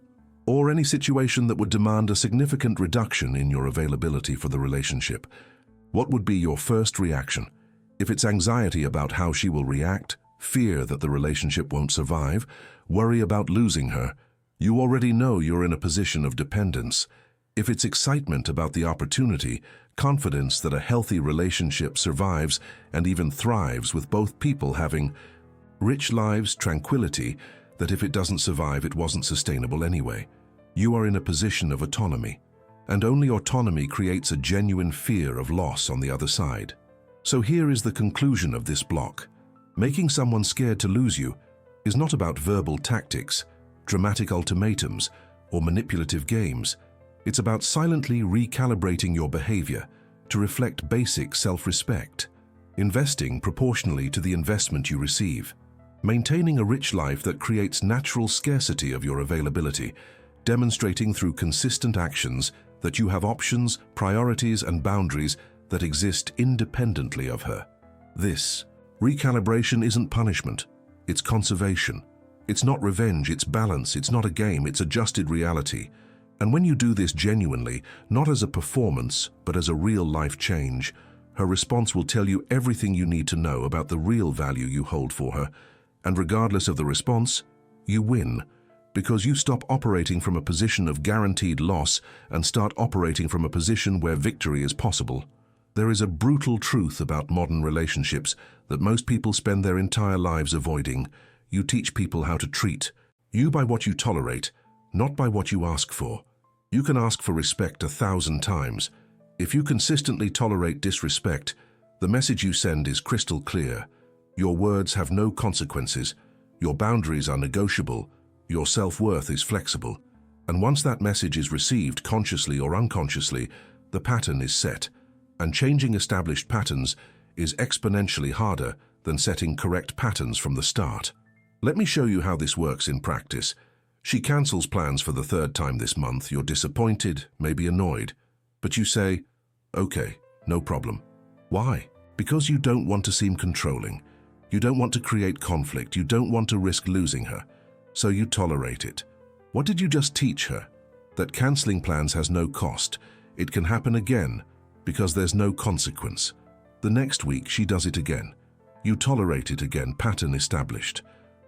or any situation that would demand a significant reduction in your availability for the relationship. What would be your first reaction? If it's anxiety about how she will react, fear that the relationship won't survive, worry about losing her, you already know you're in a position of dependence. If it's excitement about the opportunity, confidence that a healthy relationship survives and even thrives with both people having rich lives, tranquility, that if it doesn't survive, it wasn't sustainable anyway. You are in a position of autonomy, and only autonomy creates a genuine fear of loss on the other side. So here is the conclusion of this block. Making someone scared to lose you is not about verbal tactics, dramatic ultimatums, or manipulative games. It's about silently recalibrating your behavior to reflect basic self-respect, investing proportionally to the investment you receive, maintaining a rich life that creates natural scarcity of your availability, demonstrating through consistent actions that you have options, priorities, and boundaries that exist independently of her. This recalibration isn't punishment, it's conservation. It's not revenge, it's balance, it's not a game, it's adjusted reality. And when you do this genuinely, not as a performance, but as a real-life change, her response will tell you everything you need to know about the real value you hold for her. And regardless of the response, you win, because you stop operating from a position of guaranteed loss and start operating from a position where victory is possible. There is a brutal truth about modern relationships that most people spend their entire lives avoiding. You teach people how to treat you by what you tolerate, not by what you ask for. You can ask for respect 1,000 times. If you consistently tolerate disrespect, the message you send is crystal clear. Your words have no consequences. Your boundaries are negotiable. Your self-worth is flexible. And once that message is received, consciously or unconsciously, the pattern is set. And changing established patterns is exponentially harder than setting correct patterns from the start. Let me show you how this works in practice. She cancels plans for the 3rd time this month. You're disappointed, maybe annoyed, but you say, "Okay, no problem." Why? Because you don't want to seem controlling. You don't want to create conflict. You don't want to risk losing her. So you tolerate it. What did you just teach her? That canceling plans has no cost. It can happen again because there's no consequence. The next week she does it again. You tolerate it again, pattern established.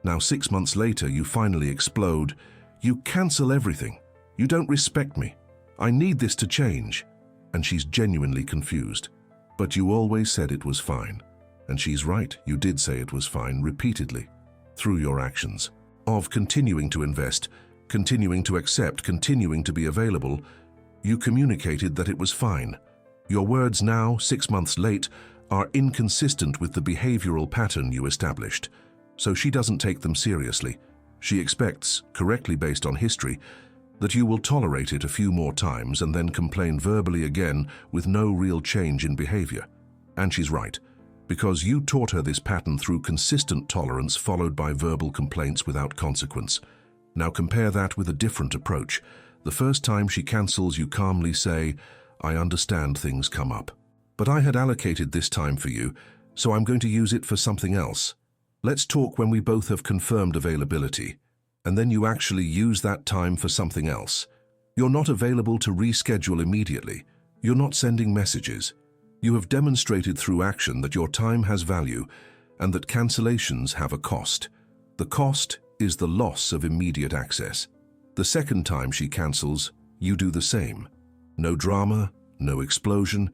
Now 6 months later you finally explode. You cancel everything. You don't respect me. I need this to change. And she's genuinely confused. But you always said it was fine. And she's right, you did say it was fine repeatedly, through your actions. Of continuing to invest, continuing to accept, continuing to be available, you communicated that it was fine. Your words now, 6 months late, are inconsistent with the behavioral pattern you established. So she doesn't take them seriously. She expects, correctly based on history, that you will tolerate it a few more times and then complain verbally again with no real change in behavior. And she's right, because you taught her this pattern through consistent tolerance followed by verbal complaints without consequence. Now compare that with a different approach. The first time she cancels, you calmly say, "I understand things come up. But I had allocated this time for you, so I'm going to use it for something else. Let's talk when we both have confirmed availability." And then you actually use that time for something else. You're not available to reschedule immediately. You're not sending messages. You have demonstrated through action that your time has value and that cancellations have a cost. The cost is the loss of immediate access. The second time she cancels, you do the same. No drama, no explosion,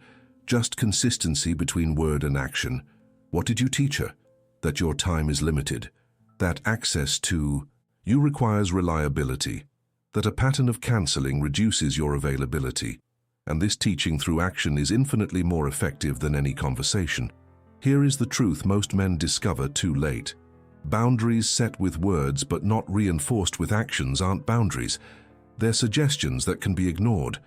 just consistency between word and action. What did you teach her? That your time is limited. That access to you requires reliability. That a pattern of canceling reduces your availability. And this teaching through action is infinitely more effective than any conversation. Here is the truth most men discover too late. Boundaries set with words but not reinforced with actions aren't boundaries. They're suggestions that can be ignored.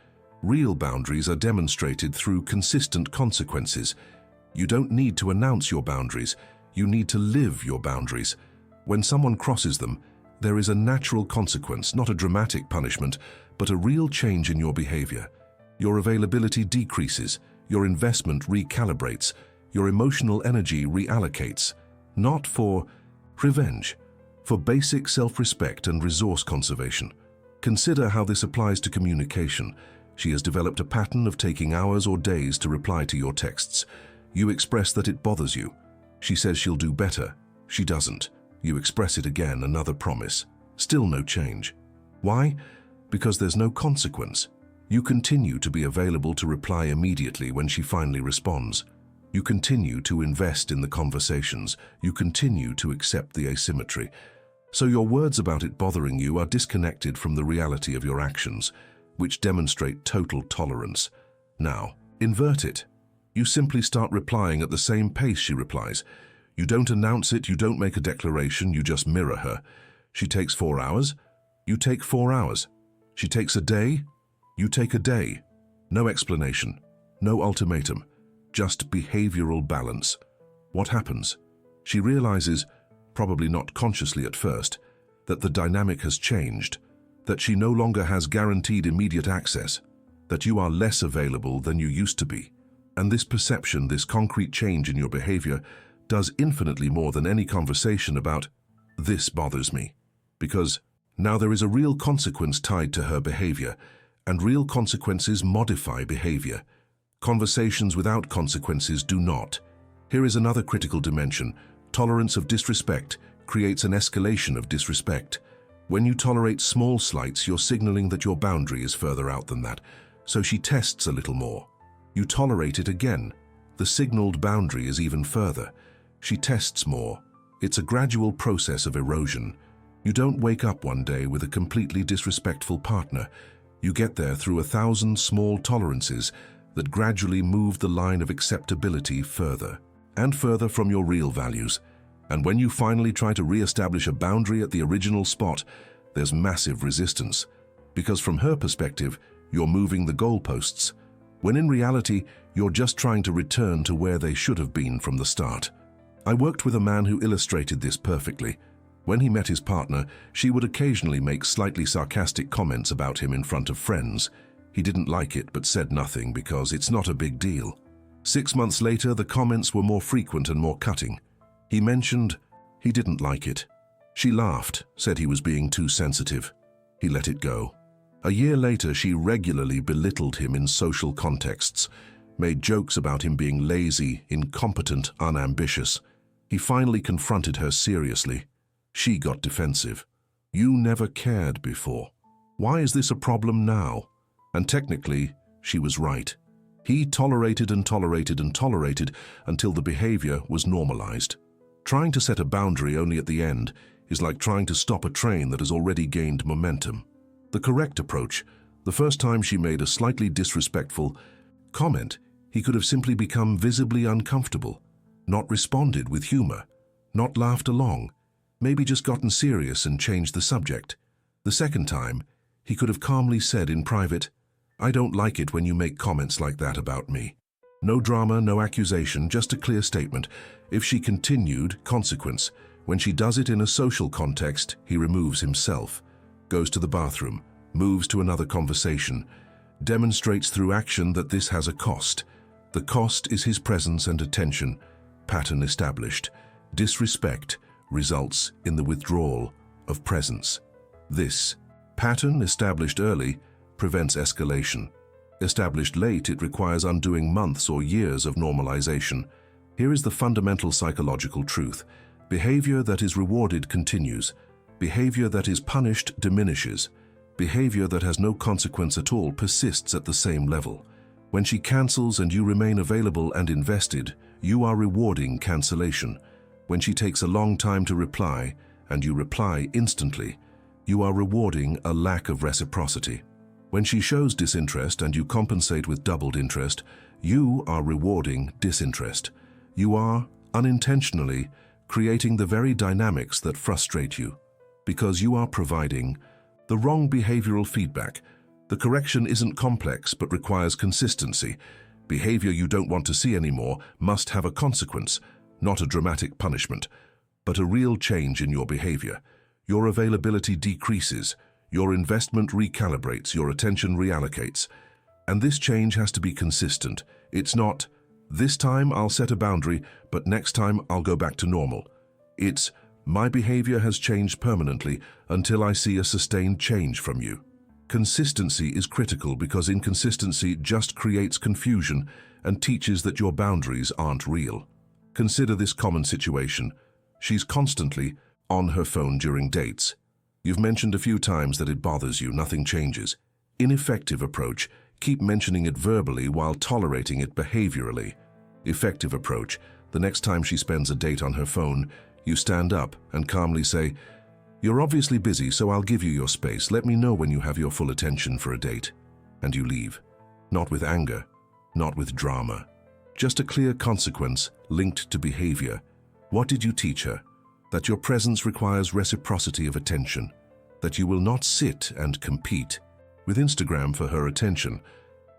Real boundaries are demonstrated through consistent consequences. You don't need to announce your boundaries. You need to live your boundaries. When someone crosses them, there is a natural consequence, not a dramatic punishment, but a real change in your behavior. Your availability decreases, your investment recalibrates, your emotional energy reallocates, not for revenge, for basic self-respect and resource conservation. Consider how this applies to communication. She has developed a pattern of taking hours or days to reply to your texts. You express that it bothers you. She says she'll do better. She doesn't. You express it again, another promise. Still no change. Why? Because there's no consequence. You continue to be available to reply immediately when she finally responds. You continue to invest in the conversations. You continue to accept the asymmetry. So your words about it bothering you are disconnected from the reality of your actions, which demonstrate total tolerance. Now, invert it. You simply start replying at the same pace she replies. You don't announce it, you don't make a declaration, you just mirror her. She takes 4 hours, you take 4 hours. She takes a day, you take a day. No explanation, no ultimatum, just behavioral balance. What happens? She realizes, probably not consciously at first, that the dynamic has changed, that she no longer has guaranteed immediate access, that you are less available than you used to be. And this perception, this concrete change in your behavior, does infinitely more than any conversation about, "This bothers me." Because now there is a real consequence tied to her behavior, and real consequences modify behavior. Conversations without consequences do not. Here is another critical dimension. Tolerance of disrespect creates an escalation of disrespect. When you tolerate small slights, you're signaling that your boundary is further out than that, so she tests a little more. You tolerate it again. The signaled boundary is even further. She tests more. It's a gradual process of erosion. You don't wake up one day with a completely disrespectful partner. You get there through 1,000 small tolerances that gradually move the line of acceptability further and further from your real values. And when you finally try to re-establish a boundary at the original spot, there's massive resistance. Because from her perspective, you're moving the goalposts, when in reality, you're just trying to return to where they should have been from the start. I worked with a man who illustrated this perfectly. When he met his partner, she would occasionally make slightly sarcastic comments about him in front of friends. He didn't like it but said nothing because it's not a big deal. 6 months later, the comments were more frequent and more cutting. He mentioned he didn't like it. She laughed, said he was being too sensitive. He let it go. A year later, she regularly belittled him in social contexts, made jokes about him being lazy, incompetent, unambitious. He finally confronted her seriously. She got defensive. You never cared before. Why is this a problem now? And technically, she was right. He tolerated and tolerated and tolerated until the behavior was normalized. Trying to set a boundary only at the end is like trying to stop a train that has already gained momentum. The correct approach, the first time she made a slightly disrespectful comment, he could have simply become visibly uncomfortable, not responded with humor, not laughed along, maybe just gotten serious and changed the subject. The second time, he could have calmly said in private, "I don't like it when you make comments like that about me." No drama, no accusation, just a clear statement. If she continued, consequence. When she does it in a social context, he removes himself, goes to the bathroom, moves to another conversation, demonstrates through action that this has a cost. The cost is his presence and attention. Pattern established. Disrespect results in the withdrawal of presence. This pattern, established early, prevents escalation. Established late, it requires undoing months or years of normalization. Here is the fundamental psychological truth. Behavior that is rewarded continues. Behavior that is punished diminishes. Behavior that has no consequence at all persists at the same level. When she cancels and you remain available and invested, you are rewarding cancellation. When she takes a long time to reply and you reply instantly, you are rewarding a lack of reciprocity. When she shows disinterest and you compensate with doubled interest, you are rewarding disinterest. You are, unintentionally, creating the very dynamics that frustrate you, because you are providing the wrong behavioral feedback. The correction isn't complex but requires consistency. Behavior you don't want to see anymore must have a consequence, not a dramatic punishment, but a real change in your behavior. Your availability decreases, your investment recalibrates, your attention reallocates. And this change has to be consistent. It's not, this time I'll set a boundary, but next time I'll go back to normal. It's, my behavior has changed permanently until I see a sustained change from you. Consistency is critical because inconsistency just creates confusion and teaches that your boundaries aren't real. Consider this common situation. She's constantly on her phone during dates. You've mentioned a few times that it bothers you, nothing changes. Ineffective approach, keep mentioning it verbally while tolerating it behaviorally. Effective approach, the next time she spends a date on her phone, you stand up and calmly say, "You're obviously busy, so I'll give you your space. Let me know when you have your full attention for a date." And you leave. Not with anger, not with drama. Just a clear consequence linked to behavior. What did you teach her? That your presence requires reciprocity of attention. That you will not sit and compete with Instagram for her attention.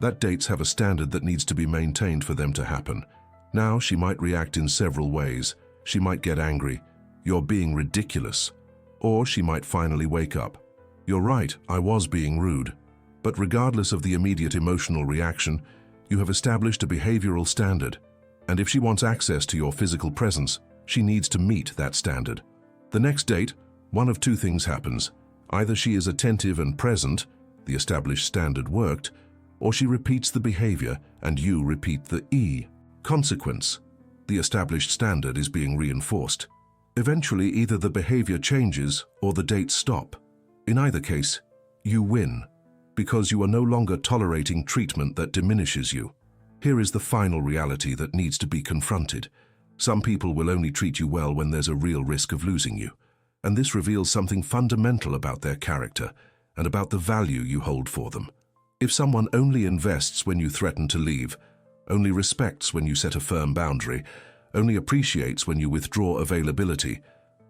That dates have a standard that needs to be maintained for them to happen. Now she might react in several ways. She might get angry. "You're being ridiculous." Or she might finally wake up. "You're right, I was being rude." But regardless of the immediate emotional reaction, you have established a behavioral standard. And if she wants access to your physical presence, she needs to meet that standard. The next date, One of two things happens. Either she is attentive and present, the established standard worked, or she repeats the behavior and you repeat the consequence. The established standard is being reinforced. Eventually, either the behavior changes or the dates stop. In either case, you win, because you are no longer tolerating treatment that diminishes you. Here is the final reality that needs to be confronted. Some people will only treat you well when there's a real risk of losing you. And this reveals something fundamental about their character and about the value you hold for them. If someone only invests when you threaten to leave, only respects when you set a firm boundary, only appreciates when you withdraw availability,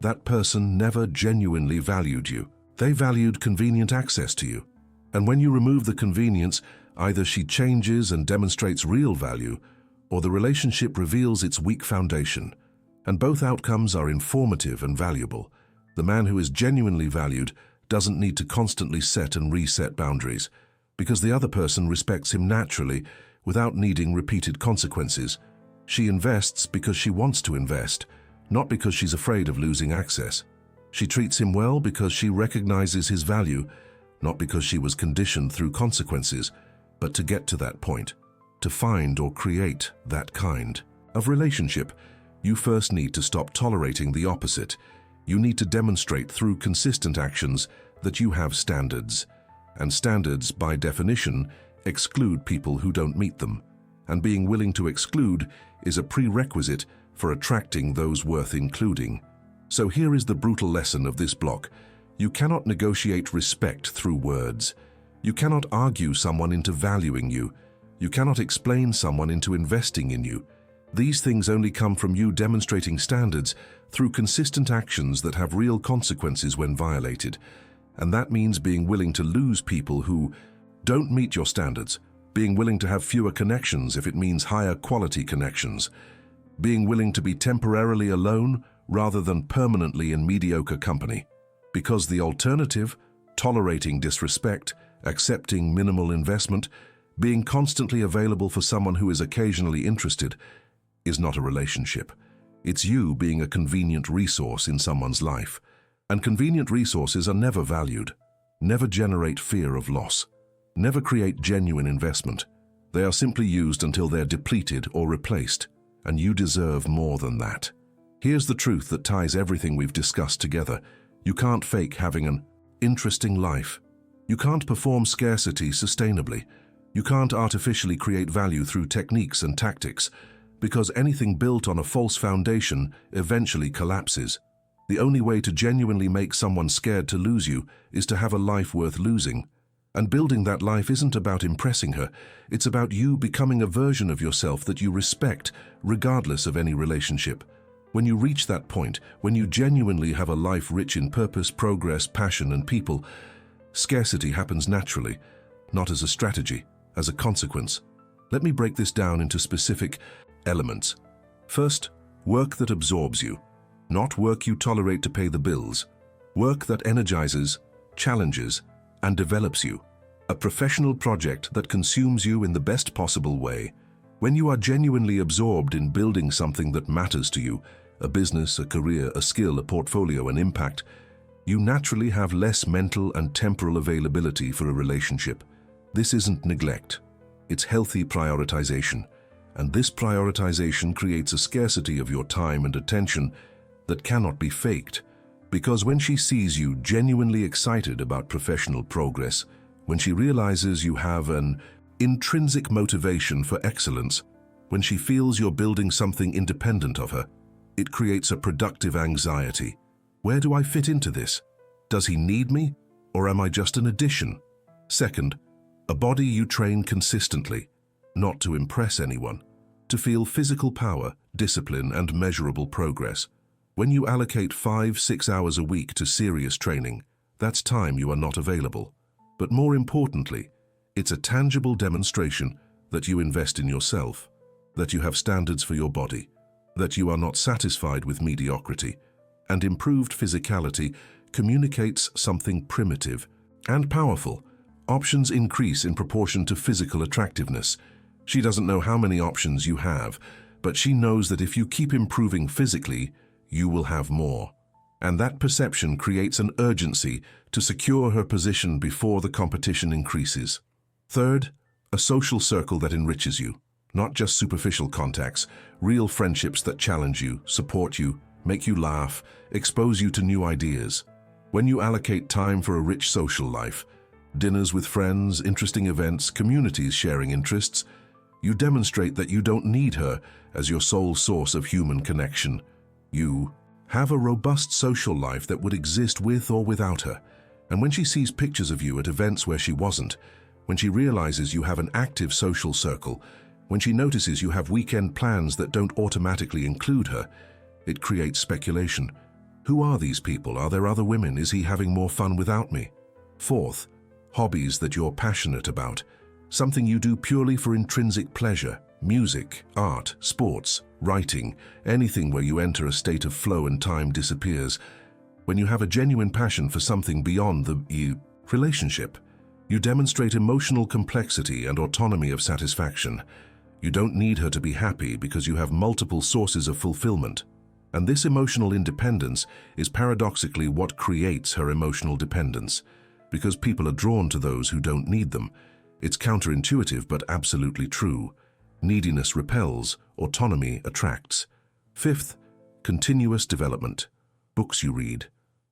that person never genuinely valued you. They valued convenient access to you. And when you remove the convenience, either she changes and demonstrates real value, or the relationship reveals its weak foundation. And both outcomes are informative and valuable. The man who is genuinely valued doesn't need to constantly set and reset boundaries, because the other person respects him naturally without needing repeated consequences. She invests because she wants to invest, not because she's afraid of losing access. She treats him well because she recognizes his value, not because she was conditioned through consequences, but to get to that point, to find or create that kind of relationship, you first need to stop tolerating the opposite. You need to demonstrate through consistent actions that you have standards. And standards, by definition, exclude people who don't meet them. And being willing to exclude is a prerequisite for attracting those worth including. So here is the brutal lesson of this block. You cannot negotiate respect through words. You cannot argue someone into valuing you. You cannot explain someone into investing in you. These things only come from you demonstrating standards through consistent actions that have real consequences when violated. And that means being willing to lose people who don't meet your standards, being willing to have fewer connections if it means higher quality connections, being willing to be temporarily alone rather than permanently in mediocre company. Because the alternative, tolerating disrespect, accepting minimal investment, being constantly available for someone who is occasionally interested, is not a relationship. It's you being a convenient resource in someone's life. And convenient resources are never valued, never generate fear of loss, never create genuine investment. They are simply used until they're depleted or replaced, and you deserve more than that. Here's the truth that ties everything we've discussed together. You can't fake having an interesting life. You can't perform scarcity sustainably. You can't artificially create value through techniques and tactics, because anything built on a false foundation eventually collapses. The only way to genuinely make someone scared to lose you is to have a life worth losing. And building that life isn't about impressing her. It's about you becoming a version of yourself that you respect, regardless of any relationship. When you reach that point, when you genuinely have a life rich in purpose, progress, passion, and people, scarcity happens naturally, not as a strategy, as a consequence. Let me break this down into specific elements. First, work that absorbs you. Not work you tolerate to pay the bills. Work that energizes, challenges, and develops you. A professional project that consumes you in the best possible way. When you are genuinely absorbed in building something that matters to you, a business, a career, a skill, a portfolio, an impact, you naturally have less mental and temporal availability for a relationship. This isn't neglect. It's healthy prioritization. And this prioritization creates a scarcity of your time and attention that cannot be faked. Because when she sees you genuinely excited about professional progress, when she realizes you have an intrinsic motivation for excellence, when she feels you're building something independent of her, it creates a productive anxiety. Where do I fit into this? Does he need me, or am I just an addition? Second, a body you train consistently, not to impress anyone, to feel physical power, discipline, and measurable progress. When you allocate 5-6 hours a week to serious training, that's time you are not available. But more importantly, it's a tangible demonstration that you invest in yourself, that you have standards for your body, that you are not satisfied with mediocrity, and improved physicality communicates something primitive and powerful. Options increase in proportion to physical attractiveness. She doesn't know how many options you have, but she knows that if you keep improving physically, you will have more. And that perception creates an urgency to secure her position before the competition increases. Third, a social circle that enriches you. Not just superficial contacts, real friendships that challenge you, support you, make you laugh, expose you to new ideas. When you allocate time for a rich social life, dinners with friends, interesting events, communities sharing interests, you demonstrate that you don't need her as your sole source of human connection. You have a robust social life that would exist with or without her. And when she sees pictures of you at events where she wasn't, when she realizes you have an active social circle, when she notices you have weekend plans that don't automatically include her, it creates speculation. Who are these people? Are there other women? Is he having more fun without me? Fourth, hobbies that you're passionate about. Something you do purely for intrinsic pleasure. Music, art, sports, writing, anything where you enter a state of flow and time disappears. When you have a genuine passion for something beyond the relationship, you demonstrate emotional complexity and autonomy of satisfaction. You don't need her to be happy because you have multiple sources of fulfillment. And this emotional independence is paradoxically what creates her emotional dependence, because people are drawn to those who don't need them. It's counterintuitive but absolutely true. Neediness repels, autonomy attracts. Fifth, continuous development. Books you read,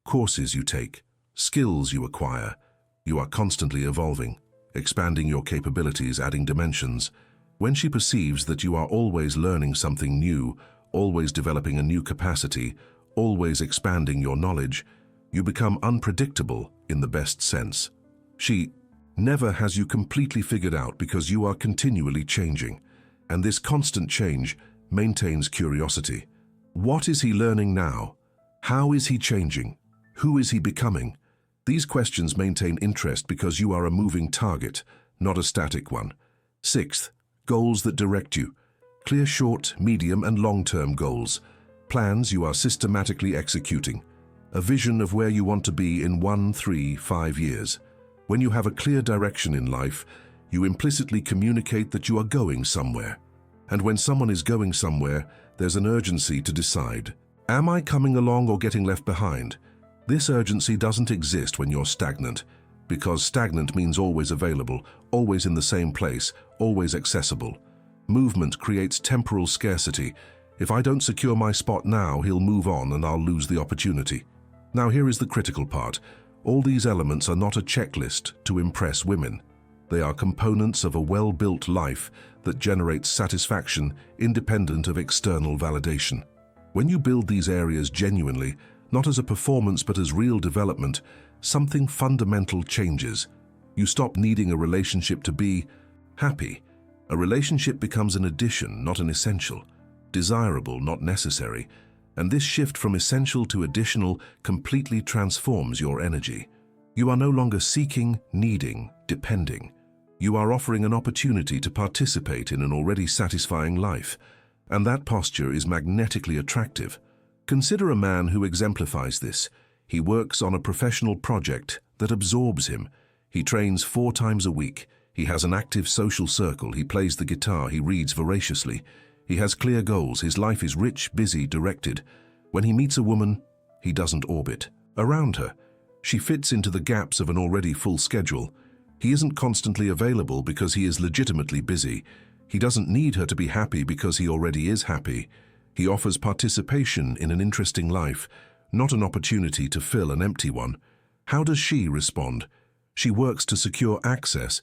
courses you take, skills you acquire. You are constantly evolving, expanding your capabilities, adding dimensions. When she perceives that you are always learning something new, always developing a new capacity, always expanding your knowledge, you become unpredictable in the best sense. She never has you completely figured out because you are continually changing, and this constant change maintains curiosity. What is he learning now? How is he changing? Who is he becoming? These questions maintain interest because you are a moving target, not a static one. Sixth, goals that direct you. Clear short, medium, and long-term goals. Plans you are systematically executing. A vision of where you want to be in 1, 3, 5 years. When you have a clear direction in life, you implicitly communicate that you are going somewhere. And when someone is going somewhere, there's an urgency to decide. Am I coming along or getting left behind? This urgency doesn't exist when you're stagnant, because stagnant means always available, always in the same place, always accessible. Movement creates temporal scarcity. If I don't secure my spot now, he'll move on and I'll lose the opportunity. Now here is the critical part. All these elements are not a checklist to impress women. They are components of a well-built life that generates satisfaction independent of external validation. When you build these areas genuinely, not as a performance but as real development, something fundamental changes. You stop needing a relationship to be happy. A relationship becomes an addition, not an essential, desirable, not necessary, and this shift from essential to additional completely transforms your energy. You are no longer seeking, needing, depending. You are offering an opportunity to participate in an already satisfying life, and that posture is magnetically attractive. Consider a man who exemplifies this. He works on a professional project that absorbs him. He trains 4 times a week. He has an active social circle, he plays the guitar, he reads voraciously. He has clear goals, his life is rich, busy, directed. When he meets a woman, he doesn't orbit around her. She fits into the gaps of an already full schedule. He isn't constantly available because he is legitimately busy. He doesn't need her to be happy because he already is happy. He offers participation in an interesting life, not an opportunity to fill an empty one. How does she respond? She works to secure access,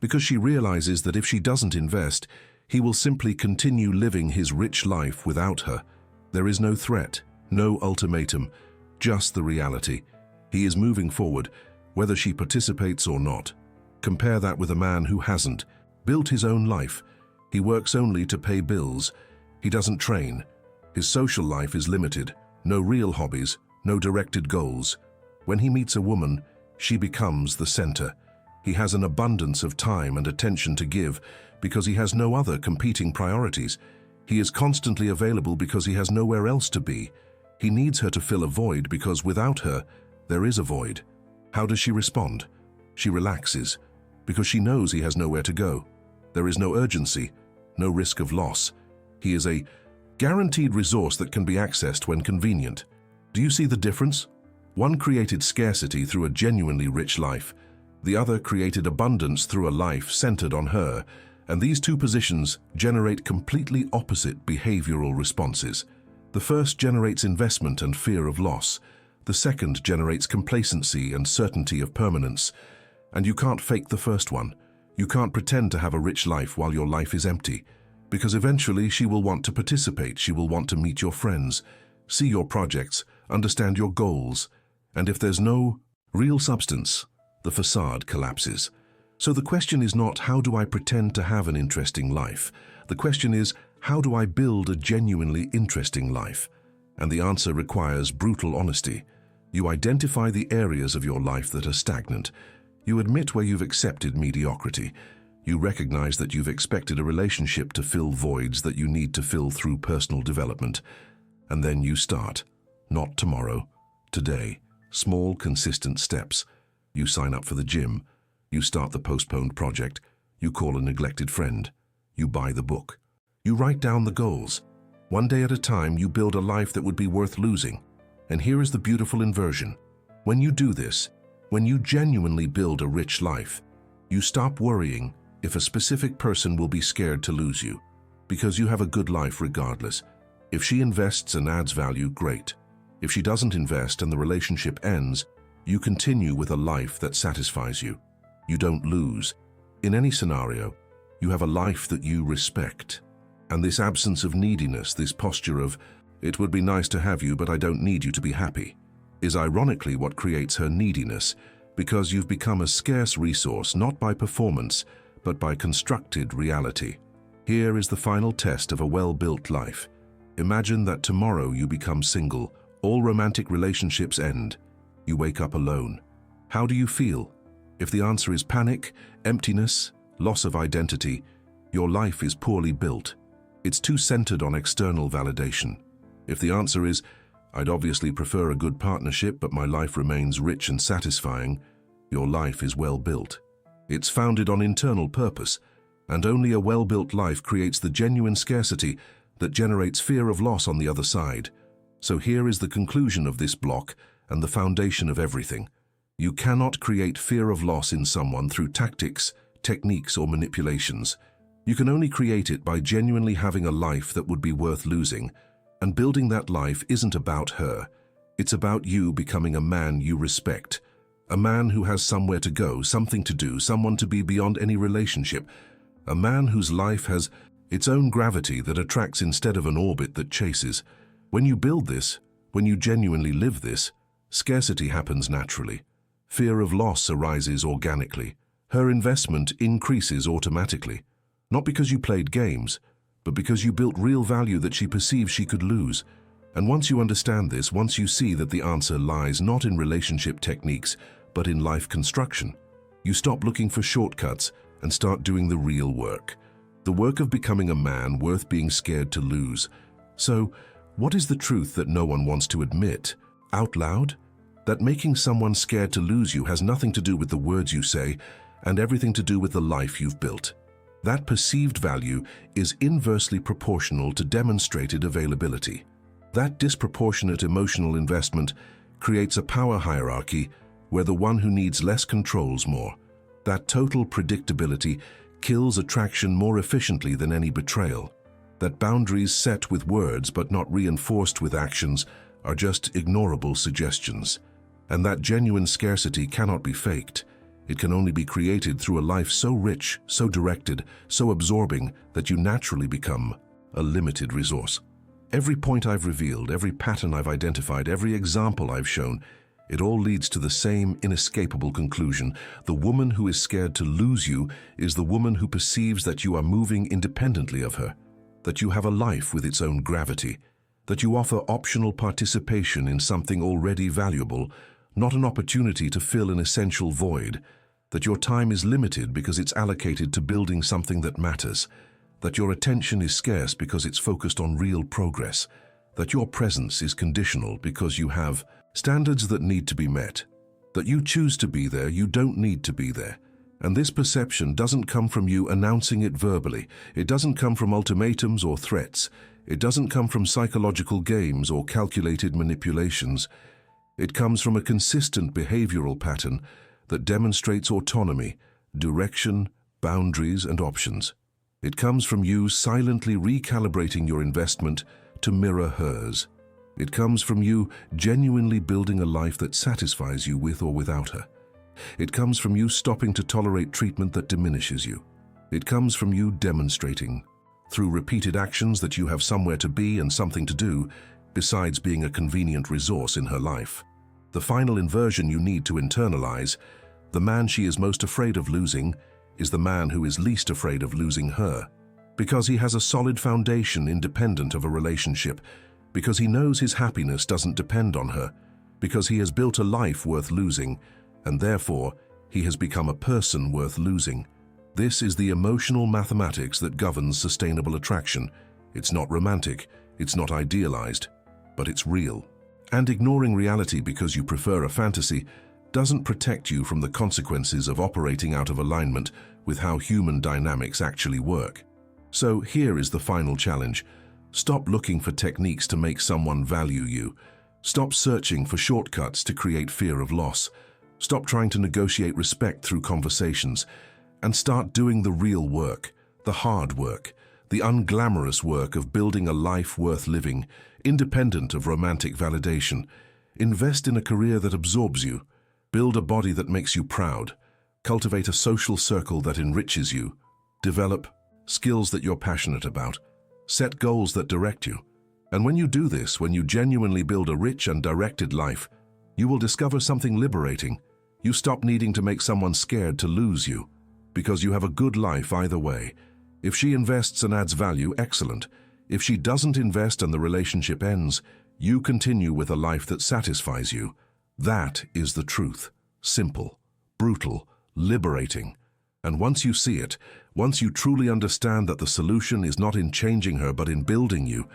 because she realizes that if she doesn't invest, he will simply continue living his rich life without her. There is no threat, no ultimatum, just the reality. He is moving forward, whether she participates or not. Compare that with a man who hasn't built his own life. He works only to pay bills. He doesn't train. His social life is limited. No real hobbies, no directed goals. When he meets a woman, she becomes the center. He has an abundance of time and attention to give because he has no other competing priorities. He is constantly available because he has nowhere else to be. He needs her to fill a void because without her, there is a void. How does she respond? She relaxes because she knows he has nowhere to go. There is no urgency, no risk of loss. He is a guaranteed resource that can be accessed when convenient. Do you see the difference? One created scarcity through a genuinely rich life. The other created abundance through a life centered on her. And these two positions generate completely opposite behavioral responses. The first generates investment and fear of loss. The second generates complacency and certainty of permanence. And you can't fake the first one. You can't pretend to have a rich life while your life is empty. Because eventually she will want to participate, she will want to meet your friends, see your projects, understand your goals. And if there's no real substance, the facade collapses. So the question is not, how do I pretend to have an interesting life? The question is, how do I build a genuinely interesting life? And the answer requires brutal honesty. You identify the areas of your life that are stagnant. You admit where you've accepted mediocrity. You recognize that you've expected a relationship to fill voids that you need to fill through personal development. And then you start. Not tomorrow, today. Small, consistent steps. You sign up for the gym. You start the postponed project. You call a neglected friend. You buy the book. You write down the goals. One day at a time, you build a life that would be worth losing. And here is the beautiful inversion. When you do this, when you genuinely build a rich life, you stop worrying if a specific person will be scared to lose you, because you have a good life regardless. If she invests and adds value, great. If she doesn't invest and the relationship ends, you continue with a life that satisfies you. You don't lose. In any scenario, you have a life that you respect. And this absence of neediness, this posture of, it would be nice to have you, but I don't need you to be happy, is ironically what creates her neediness, because you've become a scarce resource not by performance, but by constructed reality. Here is the final test of a well-built life. Imagine that tomorrow you become single, all romantic relationships end. You wake up alone. How do you feel? If the answer is panic, emptiness, loss of identity, your life is poorly built. It's too centered on external validation. If the answer is, I'd obviously prefer a good partnership, but my life remains rich and satisfying, your life is well built. It's founded on internal purpose, and only a well-built life creates the genuine scarcity that generates fear of loss on the other side. So here is the conclusion of this block and the foundation of everything. You cannot create fear of loss in someone through tactics, techniques, or manipulations. You can only create it by genuinely having a life that would be worth losing, and building that life isn't about her. It's about you becoming a man you respect. A man who has somewhere to go, something to do, someone to be beyond any relationship. A man whose life has its own gravity that attracts instead of an orbit that chases. When you build this, when you genuinely live this, scarcity happens naturally. Fear of loss arises organically. Her investment increases automatically. Not because you played games, but because you built real value that she perceives she could lose. And once you understand this, once you see that the answer lies not in relationship techniques, but in life construction, you stop looking for shortcuts and start doing the real work. The work of becoming a man worth being scared to lose. So, what is the truth that no one wants to admit out loud? That making someone scared to lose you has nothing to do with the words you say and everything to do with the life you've built. That perceived value is inversely proportional to demonstrated availability. That disproportionate emotional investment creates a power hierarchy where the one who needs less controls more. That total predictability kills attraction more efficiently than any betrayal. That boundaries set with words but not reinforced with actions are just ignorable suggestions. And that genuine scarcity cannot be faked. It can only be created through a life so rich, so directed, so absorbing that you naturally become a limited resource. Every point I've revealed, every pattern I've identified, every example I've shown, it all leads to the same inescapable conclusion. The woman who is scared to lose you is the woman who perceives that you are moving independently of her, that you have a life with its own gravity, that you offer optional participation in something already valuable, not an opportunity to fill an essential void, that your time is limited because it's allocated to building something that matters, that your attention is scarce because it's focused on real progress, that your presence is conditional because you have standards that need to be met, that you choose to be there, you don't need to be there, And this perception doesn't come from you announcing it verbally. It doesn't come from ultimatums or threats. It doesn't come from psychological games or calculated manipulations. It comes from a consistent behavioral pattern that demonstrates autonomy, direction, boundaries, and options. It comes from you silently recalibrating your investment to mirror hers. It comes from you genuinely building a life that satisfies you with or without her. It comes from you stopping to tolerate treatment that diminishes you. It comes from you demonstrating, through repeated actions, that you have somewhere to be and something to do, besides being a convenient resource in her life. The final inversion you need to internalize: the man she is most afraid of losing is the man who is least afraid of losing her, because he has a solid foundation independent of a relationship, because he knows his happiness doesn't depend on her, because he has built a life worth losing, and therefore he has become a person worth losing. This is the emotional mathematics that governs sustainable attraction. It's not romantic, it's not idealized, but it's real. And ignoring reality because you prefer a fantasy doesn't protect you from the consequences of operating out of alignment with how human dynamics actually work. So here is the final challenge. Stop looking for techniques to make someone value you. Stop searching for shortcuts to create fear of loss. Stop trying to negotiate respect through conversations, and start doing the real work, the hard work, the unglamorous work of building a life worth living, independent of romantic validation. Invest in a career that absorbs you. Build a body that makes you proud. Cultivate a social circle that enriches you. Develop skills that you're passionate about. Set goals that direct you. And when you do this, when you genuinely build a rich and directed life, you will discover something liberating. You stop needing to make someone scared to lose you, because you have a good life either way. If she invests and adds value, excellent. If she doesn't invest and the relationship ends, you continue with a life that satisfies you. That is the truth. Simple, brutal, liberating. And once you see it, once you truly understand that the solution is not in changing her but in building you,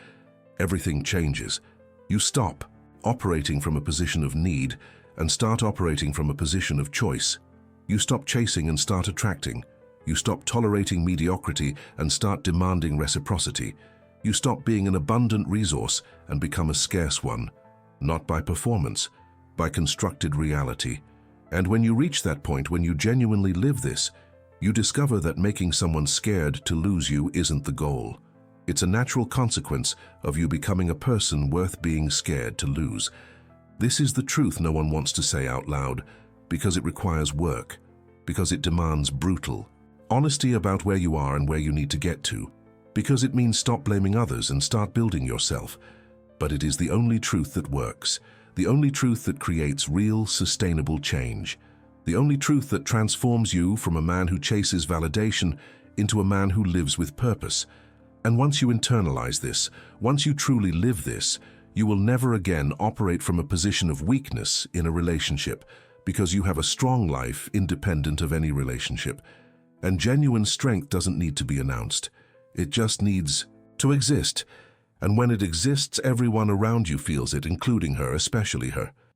everything changes. You stop operating from a position of need and start operating from a position of choice. You stop chasing and start attracting. You stop tolerating mediocrity and start demanding reciprocity. You stop being an abundant resource and become a scarce one, not by performance, by constructed reality. And when you reach that point, when you genuinely live this, you discover that making someone scared to lose you isn't the goal. It's a natural consequence of you becoming a person worth being scared to lose. This is the truth no one wants to say out loud, because it requires work, because it demands brutal honesty about where you are and where you need to get to, because it means stop blaming others and start building yourself. But it is the only truth that works, the only truth that creates real, sustainable change, the only truth that transforms you from a man who chases validation into a man who lives with purpose. And once you internalize this, once you truly live this, you will never again operate from a position of weakness in a relationship, because you have a strong life independent of any relationship. And genuine strength doesn't need to be announced. It just needs to exist. And when it exists, everyone around you feels it, including her, especially her.